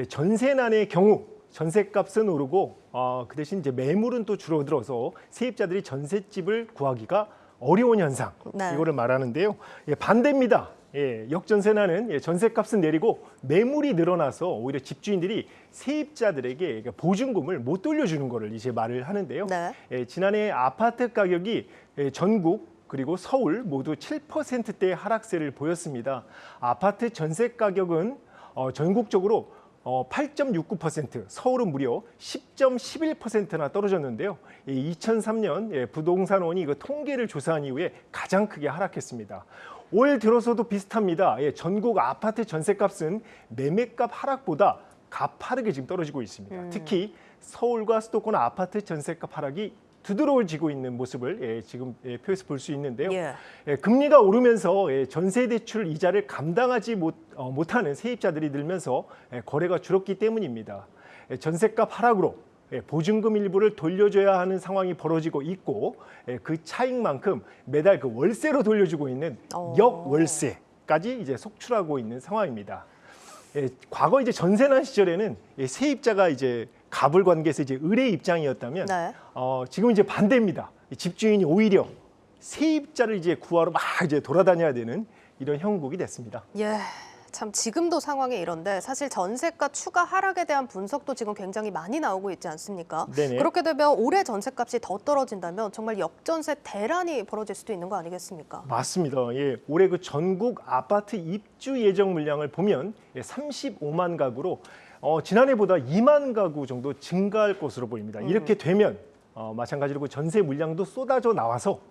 전세난의 경우 전세값은 오르고 그 대신 이제 매물은 또 줄어들어서 세입자들이 전셋집을 구하기가 어려운 현상, 이거를 말하는데요. 반대입니다. 역전세난은 전세값은 내리고 매물이 늘어나서 오히려 집주인들이 세입자들에게 보증금을 못 돌려주는 거를 이제 말을 하는데요. 지난해 아파트 가격이 전국 그리고 서울 모두 7%대 하락세를 보였습니다. 아파트 전세 가격은 전국적으로 8.69%, 서울은 무려 10.11%나 떨어졌는데요. 2003년 부동산원이 그 통계를 조사한 이후에 가장 크게 하락했습니다. 올 들어서도 비슷합니다. 전국 아파트 전세값은 매매값 하락보다 가파르게 지금 떨어지고 있습니다. 특히 서울과 수도권 아파트 전세값 하락이 두드러지고 있는 모습을 지금 표에서 볼 수 있는데요. 금리가 오르면서 전세 대출 이자를 감당하지 못하는 세입자들이 늘면서 거래가 줄었기 때문입니다. 전세값 하락으로 보증금 일부를 돌려줘야 하는 상황이 벌어지고 있고 그 차익만큼 매달 그 월세로 돌려주고 있는 역월세까지 이제 속출하고 있는 상황입니다. 과거 이제 전세난 시절에는 세입자가 이제 갑을 관계에서 이제 을의 입장이었다면 지금 이제 반대입니다. 집주인이 오히려 세입자를 이제 구하러 막 이제 돌아다녀야 되는 이런 형국이 됐습니다. 참 지금도 상황이 이런데 사실 전세가 추가 하락에 대한 분석도 지금 굉장히 많이 나오고 있지 않습니까? 그렇게 되면 올해 전세값이 더 떨어진다면 정말 역전세 대란이 벌어질 수도 있는 거 아니겠습니까? 맞습니다. 올해 그 전국 아파트 입주 예정 물량을 보면 35만 가구로 지난해보다 2만 가구 정도 증가할 것으로 보입니다. 이렇게 되면 마찬가지로 그 전세 물량도 쏟아져 나와서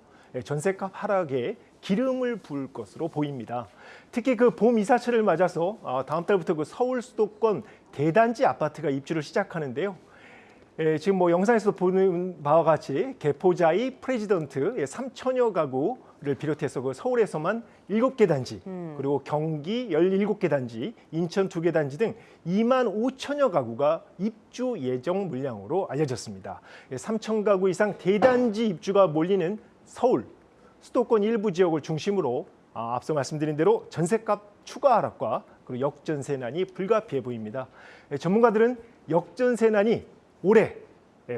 전세값 하락에 기름을 부을 것으로 보입니다. 특히 그 봄 이사철을 맞아서 다음 달부터 그 서울 수도권 대단지 아파트가 입주를 시작하는데요. 지금 뭐 영상에서 보는 바와 같이 개포자이 프레지던트 3천여 가구를 비롯해서 그 서울에서만 7개 단지, 그리고 경기 17개 단지, 인천 2개 단지 등 2만 5천여 가구가 입주 예정 물량으로 알려졌습니다. 3천 가구 이상 대단지 입주가 몰리는 서울, 수도권 일부 지역을 중심으로 앞서 말씀드린 대로 전세값 추가 하락과 그리고 역전세난이 불가피해 보입니다. 전문가들은 역전세난이 올해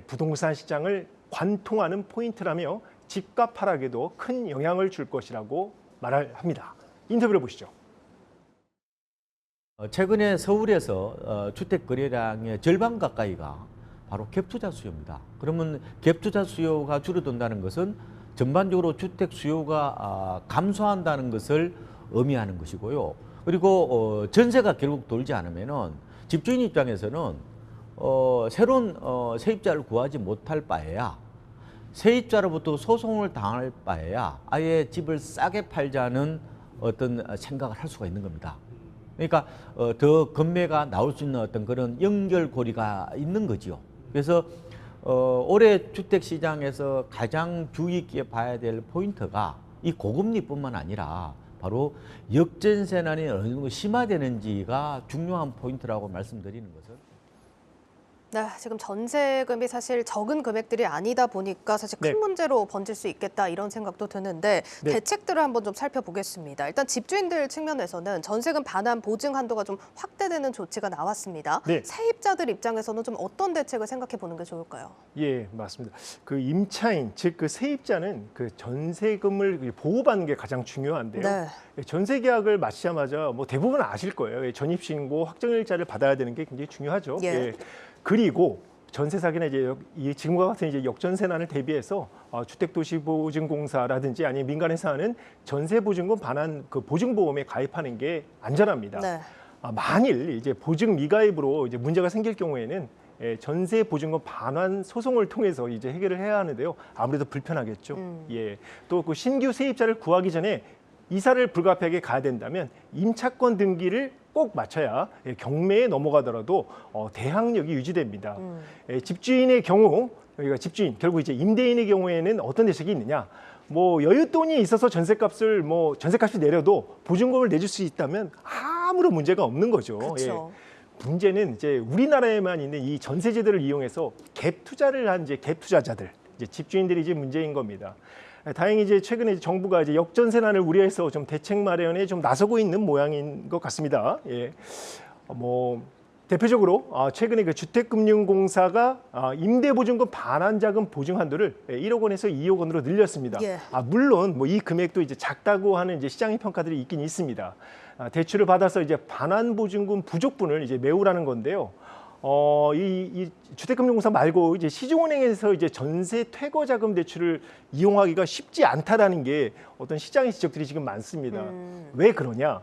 부동산 시장을 관통하는 포인트라며 집값 하락에도 큰 영향을 줄 것이라고 말을 합니다. 인터뷰를 보시죠. 최근에 서울에서 주택 거래량의 절반 가까이가 바로 갭투자 수요입니다. 그러면 갭투자 수요가 줄어든다는 것은 전반적으로 주택 수요가 감소한다는 것을 의미하는 것이고요. 그리고 전세가 결국 돌지 않으면은 집주인 입장에서는 새로운 세입자를 구하지 못할 바에야 세입자로부터 소송을 당할 바에야 아예 집을 싸게 팔자는 어떤 생각을 할 수가 있는 겁니다. 그러니까 더 건매가 나올 수 있는 어떤 그런 연결고리가 있는 거지요. 그래서 올해 주택 시장에서 가장 주의 깊게 봐야 될 포인트가 이 고금리뿐만 아니라 바로 역전세난이 어느 정도 심화되는지가 중요한 포인트라고 말씀드리는 것은. 네, 지금 전세금이 사실 적은 금액들이 아니다 보니까 사실 큰 문제로 번질 수 있겠다 이런 생각도 드는데 대책들을 한번 좀 살펴보겠습니다. 일단 집주인들 측면에서는 전세금 반환 보증 한도가 좀 확대되는 조치가 나왔습니다. 세입자들 입장에서는 좀 어떤 대책을 생각해 보는 게 좋을까요? 예, 맞습니다. 그 임차인, 즉 그 세입자는 그 전세금을 보호받는 게 가장 중요한데요. 전세 계약을 마치자마자 뭐 대부분 아실 거예요. 전입신고, 확정일자를 받아야 되는 게 굉장히 중요하죠. 그리고 전세 사기나 이제 지금과 같은 이제 역전세난을 대비해서 주택도시보증공사라든지 아니면 민간에서 하는 전세보증금 반환 그 보증보험에 가입하는 게 안전합니다. 만일 이제 보증 미가입으로 이제 문제가 생길 경우에는 전세보증금 반환 소송을 통해서 이제 해결을 해야 하는데요. 아무래도 불편하겠죠. 예, 또 그 신규 세입자를 구하기 전에 이사를 불가피하게 가야 된다면 임차권 등기를 꼭 마쳐야 경매에 넘어가더라도 대항력이 유지됩니다. 집주인의 경우, 그러니까 집주인, 결국 이제 임대인의 경우에는 어떤 대책이 있느냐? 뭐 여윳돈이 있어서 전세값이 내려도 보증금을 내줄 수 있다면 아무런 문제가 없는 거죠. 문제는 이제 우리나라에만 있는 이 전세제도를 이용해서 갭 투자를 한 이제 갭 투자자들, 이제 집주인들이 이제 문제인 겁니다. 다행히 이제 최근에 정부가 이제 역전세난을 우려해서 좀 대책 마련에 좀 나서고 있는 모양인 것 같습니다. 예, 뭐 대표적으로 최근에 그 주택금융공사가 임대보증금 반환자금 보증 한도를 1억 원에서 2억 원으로 늘렸습니다. 물론 뭐 이 금액도 이제 작다고 하는 이제 시장의 평가들이 있긴 있습니다. 대출을 받아서 이제 반환보증금 부족분을 이제 메우라는 건데요. 이 주택금융공사 말고 이제 시중은행에서 이제 전세 퇴거자금 대출을 이용하기가 쉽지 않다라는 게 어떤 시장의 지적들이 지금 많습니다. 왜 그러냐?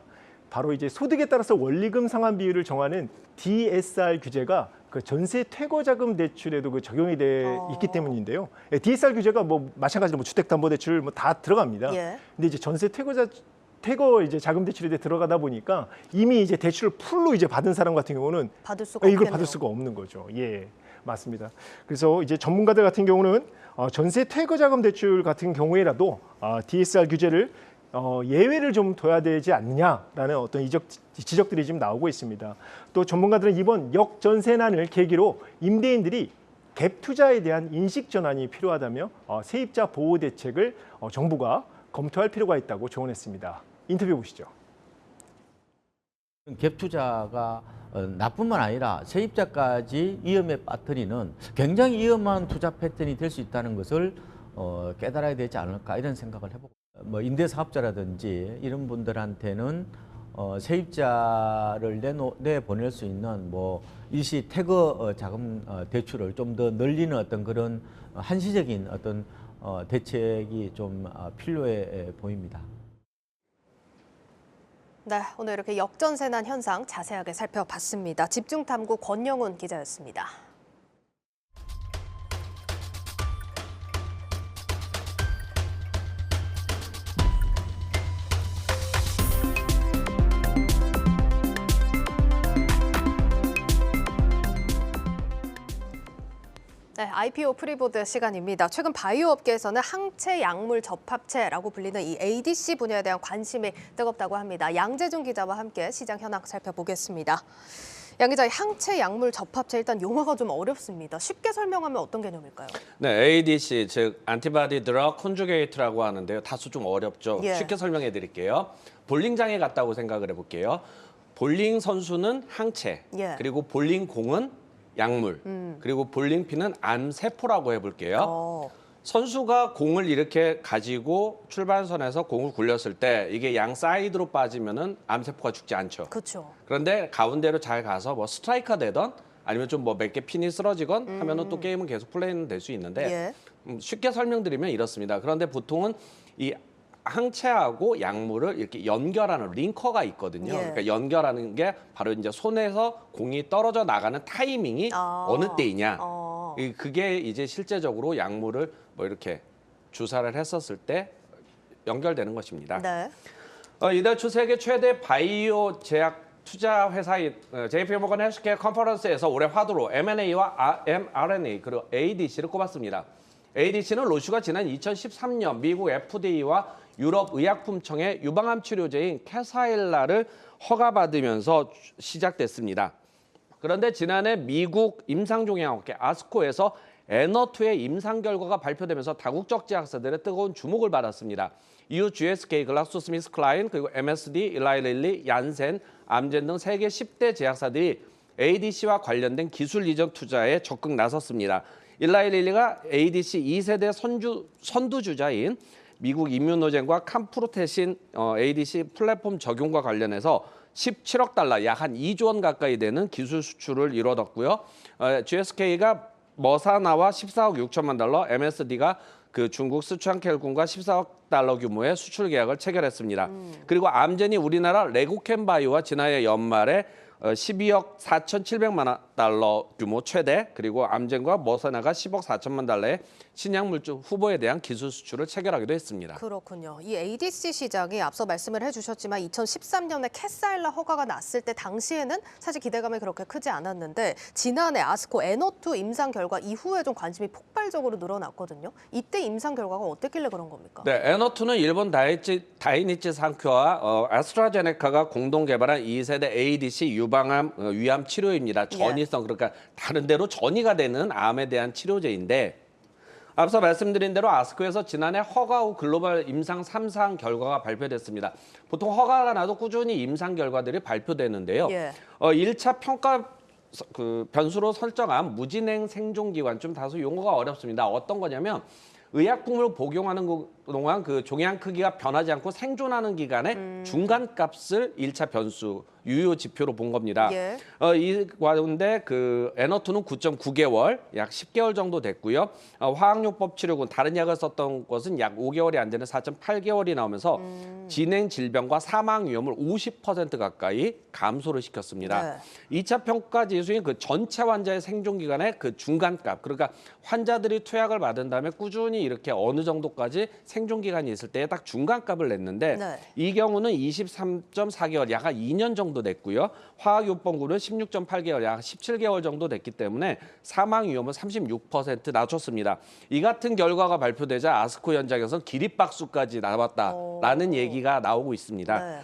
바로 이제 소득에 따라서 원리금 상환 비율을 정하는 DSR 규제가 그 전세 퇴거자금 대출에도 그 적용이 돼 있기 때문인데요. DSR 규제가 뭐 마찬가지로 뭐 주택담보대출 뭐 다 들어갑니다. 근데 이제 전세 퇴거 이제 자금 대출에 들어가다 보니까 이미 이제 대출을 풀로 이제 받은 사람 같은 경우는 이걸 받을 수가 없는 거죠. 예, 맞습니다. 그래서 이제 전문가들 같은 경우는 전세 퇴거 자금 대출 같은 경우에라도 DSR 규제를 예외를 좀 둬야 되지 않느냐라는 어떤 지적들이 지금 나오고 있습니다. 또 전문가들은 이번 역전세난을 계기로 임대인들이 갭 투자에 대한 인식 전환이 필요하다며 세입자 보호 대책을 정부가 검토할 필요가 있다고 조언했습니다. 인터뷰 보시죠. 갭 투자가 나뿐만 아니라 세입자까지 위험에 빠뜨리는 굉장히 위험한 투자 패턴이 될 수 있다는 것을 깨달아야 되지 않을까 이런 생각을 해보고, 뭐 임대사업자라든지 이런 분들한테는 세입자를 내보낼 수 있는 뭐 일시 퇴거 자금 대출을 좀 더 늘리는 어떤 그런 한시적인 어떤 대책이 좀 필요해 보입니다. 네, 오늘 이렇게 역전세난 현상 자세하게 살펴봤습니다. 집중탐구 권영훈 기자였습니다. 네, IPO 프리보드 시간입니다. 최근 바이오 업계에서는 항체 약물 접합체라고 불리는 이 ADC 분야에 대한 관심이 뜨겁다고 합니다. 양재준 기자와 함께 시장 현황 살펴보겠습니다. 양 기자, 항체 약물 접합체 일단 용어가 좀 어렵습니다. 쉽게 설명하면 어떤 개념일까요? 네, ADC 즉 안티바디 드러그 컨주게이트라고 하는데요. 다소 좀 어렵죠. 쉽게 설명해 드릴게요. 볼링장에 갔다고 생각을 해볼게요. 볼링 선수는 항체, 그리고 볼링 공은 약물, 그리고 볼링핀은 암세포라고 해볼게요. 선수가 공을 이렇게 가지고 출발선에서 공을 굴렸을 때 이게 양 사이드로 빠지면은 암세포가 죽지 않죠. 그렇죠. 그런데 가운데로 잘 가서 뭐 스트라이커 되던 아니면 좀 뭐 몇 개 핀이 쓰러지건 하면은 또 게임은 계속 플레이는 될 수 있는데 쉽게 설명드리면 이렇습니다. 그런데 보통은 이 항체하고 약물을 이렇게 연결하는 링커가 있거든요. 그러니까 연결하는 게 바로 이제 손에서 공이 떨어져 나가는 타이밍이 어느 때이냐. 그게 이제 실제적으로 약물을 뭐 이렇게 주사를 했었을 때 연결되는 것입니다. 네. 이달 초 세계 최대 바이오 제약 투자 회사인 JP모건 헬스케어 컨퍼런스에서 올해 화두로 M&A와 mRNA 그리고 ADC를 꼽았습니다. ADC는 로슈가 지난 2013년 미국 FDA와 유럽 의약품청의 유방암 치료제인 캐사일라를 허가받으면서 시작됐습니다. 그런데 지난해 미국 임상종양학회 아스코에서 에너투의 임상 결과가 발표되면서 다국적 제약사들의 뜨거운 주목을 받았습니다. 이후 GSK, 글락소스미스클라인, 그리고 MSD, 일라이릴리, 얀센, 암젠 등 세계 10대 제약사들이 ADC와 관련된 기술 이전 투자에 적극 나섰습니다. 일라이릴리가 ADC 2세대 선두주자인 미국 임뮤노젠과 캄프로테신 ADC 플랫폼 적용과 관련해서 17억 달러, 약 한 2조 원 가까이 되는 기술 수출을 이뤄뒀고요. GSK가 머사나와 14억 6천만 달러, MSD가 그 중국 스촨켈군과 14억 달러 규모의 수출 계약을 체결했습니다. 그리고 암젠이 우리나라 레고캠바이오와 지난해 연말에 12억 4,700만 달러 규모 최대, 그리고 암젠과 머사나가 10억 4천만 달러의 신약 물질 후보에 대한 기술 수출을 체결하기도 했습니다. 그렇군요. 이 ADC 시장이 앞서 말씀을 해주셨지만 2013년에 캐사일라 허가가 났을 때 당시에는 사실 기대감이 그렇게 크지 않았는데 지난해 아스코 에너투 임상 결과 이후에 좀 관심이 폭발적으로 늘어났거든요. 이때 임상 결과가 어땠길래 그런 겁니까? 네, 에너투는 일본 다이니치 산큐와 아스트라제네카가 공동 개발한 2세대 ADC 유방암 위암 치료입니다. 전이성, 그러니까 다른 데로 전이가 되는 암에 대한 치료제인데 앞서 말씀드린 대로 아스코에서 지난해 허가 후 글로벌 임상 3상 결과가 발표됐습니다. 보통 허가가 나도 꾸준히 임상 결과들이 발표되는데요. 1차 평가 변수로 설정한 무진행 생존기간, 좀 다소 용어가 어렵습니다. 어떤 거냐면 의약품을 복용하는 동안 그 종양 크기가 변하지 않고 생존하는 기간의 중간값을 1차 변수, 유효 지표로 본 겁니다. 이 가운데 그 에너투는 9.9개월, 약 10개월 정도 됐고요. 화학요법 치료군, 다른 약을 썼던 것은 약 5개월이 안 되는 4.8개월이 나오면서 진행 질병과 사망 위험을 50% 가까이 감소를 시켰습니다. 2차 평가 지수인 그 전체 환자의 생존 기간의 그 중간값, 그러니까 환자들이 투약을 받은 다음에 꾸준히 이렇게 어느 정도까지 생존 기간이 있을 때 딱 중간값을 냈는데 이 경우는 23.4개월, 약 한 2년 정도 됐고요. 화학요법군은 16.8개월, 약 17개월 정도 됐기 때문에 사망 위험은 36% 낮췄습니다. 이 같은 결과가 발표되자 아스코 현장에서는 기립박수까지 나왔다라는 얘기가 나오고 있습니다.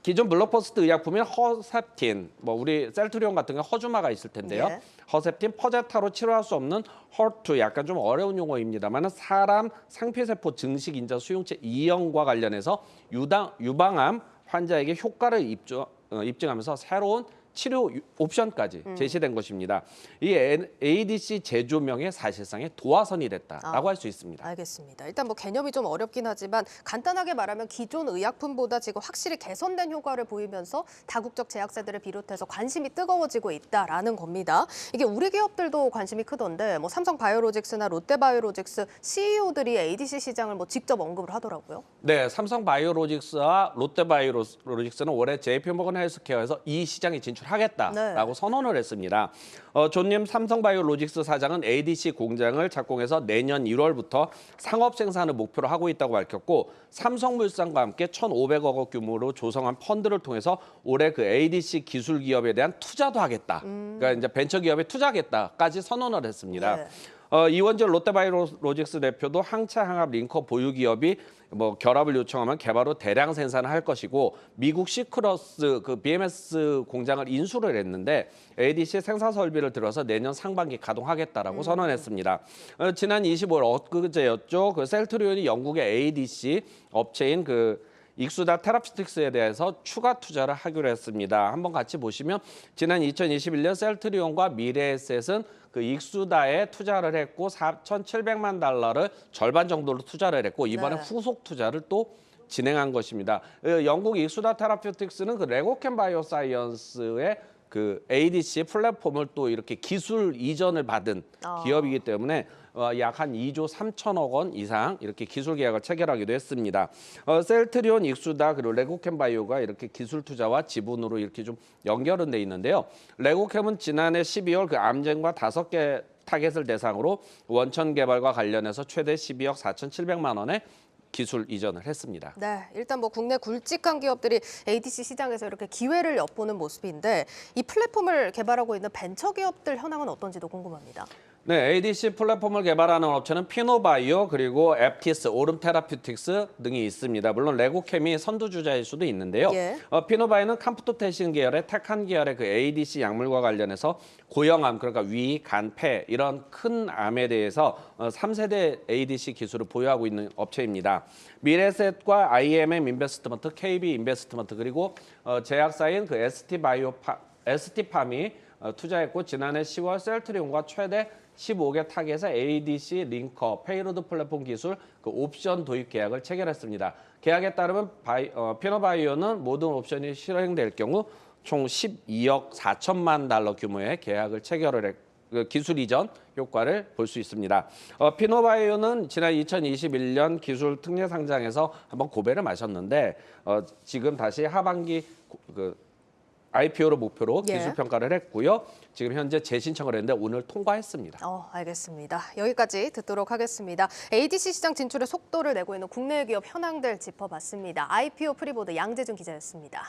기존 블록버스터 의약품인 허셉틴, 뭐 우리 셀트리온 같은 게 허주마가 있을 텐데요. 허셉틴, 퍼제타로 치료할 수 없는 허투, 약간 좀 어려운 용어입니다만 사람 상피세포 증식 인자 수용체 이형과 관련해서 유방암 환자에게 효과를 입증하면서 새로운 치료 옵션까지 제시된 것입니다. 이 ADC 제조명의 사실상의 도화선이 됐다라고 할 수 있습니다. 알겠습니다. 일단 뭐 개념이 좀 어렵긴 하지만 간단하게 말하면 기존 의약품보다 지금 확실히 개선된 효과를 보이면서 다국적 제약사들을 비롯해서 관심이 뜨거워지고 있다라는 겁니다. 이게 우리 기업들도 관심이 크던데 뭐 삼성바이오로직스나 롯데바이오로직스 CEO들이 ADC 시장을 뭐 직접 언급을 하더라고요. 네, 삼성바이오로직스와 롯데바이오로직스는 올해 JP모건 헬스케어에서 이 시장에 진출하겠다라고 선언을 했습니다. 존님 삼성바이오로직스 사장은 ADC 공장을 착공해서 내년 1월부터 상업 생산을 목표로 하고 있다고 밝혔고, 삼성물산과 함께 1,500억 원 규모로 조성한 펀드를 통해서 올해 그 ADC 기술 기업에 대한 투자도 하겠다. 그러니까 이제 벤처 기업에 투자하겠다까지 선언을 했습니다. 이원재 롯데바이오로직스 대표도 항체 항압 링커 보유 기업이 뭐 결합을 요청하면 개발 후 대량 생산을 할 것이고, 미국 시크러스 그 BMS 공장을 인수를 했는데 ADC 생산 설비를 들어서 내년 상반기 가동하겠다라고 선언했습니다. 지난 25일 엊그제였죠. 그 셀트리온이 영국의 ADC 업체인 그 익수다 테라피틱스에 대해서 추가 투자를 하기로 했습니다. 한번 같이 보시면 지난 2021년 셀트리온과 미래에셋은 그 익수다에 투자를 했고 4,700만 달러를 절반 정도로 투자를 했고 이번에 후속 투자를 또 진행한 것입니다. 영국 익수다 테라피틱스는 그 레고캠 바이오사이언스의 그 ADC 플랫폼을 또 이렇게 기술 이전을 받은 기업이기 때문에 약 한 2조 3천억 원 이상 이렇게 기술 계약을 체결하기도 했습니다. 셀트리온, 익수다 그리고 레고캠 바이오가 이렇게 기술 투자와 지분으로 이렇게 좀 연결은 돼 있는데요. 레고캠은 지난해 12월 그 암젠과 5개 타겟을 대상으로 원천 개발과 관련해서 최대 12억 4,700만 원의 기술 이전을 했습니다. 네, 일단 뭐 국내 굵직한 기업들이 ADC 시장에서 이렇게 기회를 엿보는 모습인데 이 플랫폼을 개발하고 있는 벤처 기업들 현황은 어떤지도 궁금합니다. 네, ADC 플랫폼을 개발하는 업체는 피노바이오 그리고 앱티스, 오름 테라피틱스 등이 있습니다. 물론 레고캠이 선두주자일 수도 있는데요. 피노바이오는 캄프토테신 계열의 테칸 계열의 그 ADC 약물과 관련해서 고형암, 그러니까 위, 간, 폐 이런 큰 암에 대해서 3세대 ADC 기술을 보유하고 있는 업체입니다. 미래셋과 IMM 인베스트먼트, KB 인베스트먼트 그리고 제약사인 그 ST팜이 투자했고 지난해 10월 셀트리온과 최대 15개 타겟의 ADC 링커 페이로드 플랫폼 기술 그 옵션 도입 계약을 체결했습니다. 계약에 따르면 피노바이오는 모든 옵션이 실행될 경우 총 12억 4천만 달러 규모의 계약을 체결을 기술 이전 효과를 볼 수 있습니다. 피노바이오는 지난 2021년 기술 특례 상장에서 한번 고배를 마셨는데 지금 다시 하반기 IPO를 목표로 기술 평가를 했고요. 지금 현재 재신청을 했는데 오늘 통과했습니다. 알겠습니다. 여기까지 듣도록 하겠습니다. ADC 시장 진출의 속도를 내고 있는 국내 기업 현황들 짚어봤습니다. IPO 프리보드 양재준 기자였습니다.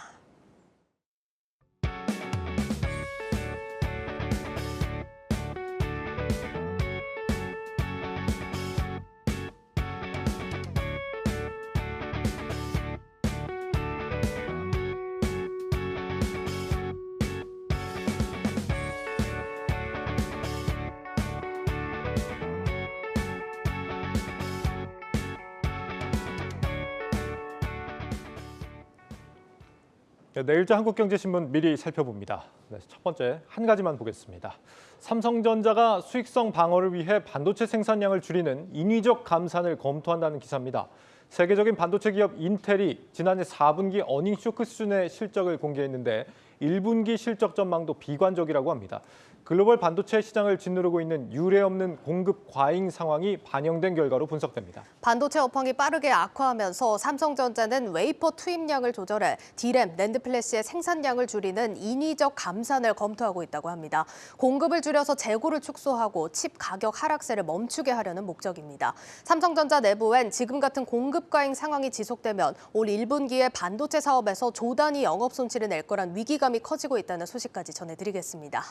내일자 한국경제신문 미리 살펴봅니다. 첫 번째 한 가지만 보겠습니다. 삼성전자가 수익성 방어를 위해 반도체 생산량을 줄이는 인위적 감산을 검토한다는 기사입니다. 세계적인 반도체 기업 인텔이 지난해 4분기 어닝 쇼크 수준의 실적을 공개했는데 1분기 실적 전망도 비관적이라고 합니다. 글로벌 반도체 시장을 짓누르고 있는 유례없는 공급 과잉 상황이 반영된 결과로 분석됩니다. 반도체 업황이 빠르게 악화하면서 삼성전자는 웨이퍼 투입량을 조절해 D램, 낸드 플래시의 생산량을 줄이는 인위적 감산을 검토하고 있다고 합니다. 공급을 줄여서 재고를 축소하고 칩 가격 하락세를 멈추게 하려는 목적입니다. 삼성전자 내부엔 지금 같은 공급 과잉 상황이 지속되면 올 1분기에 반도체 사업에서 조 단위 영업 손실을 낼 거란 위기감이 커지고 있다는 소식까지 전해드리겠습니다.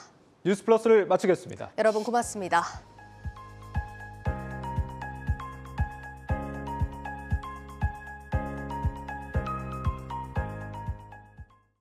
뉴스플러스를 마치겠습니다. 여러분 고맙습니다.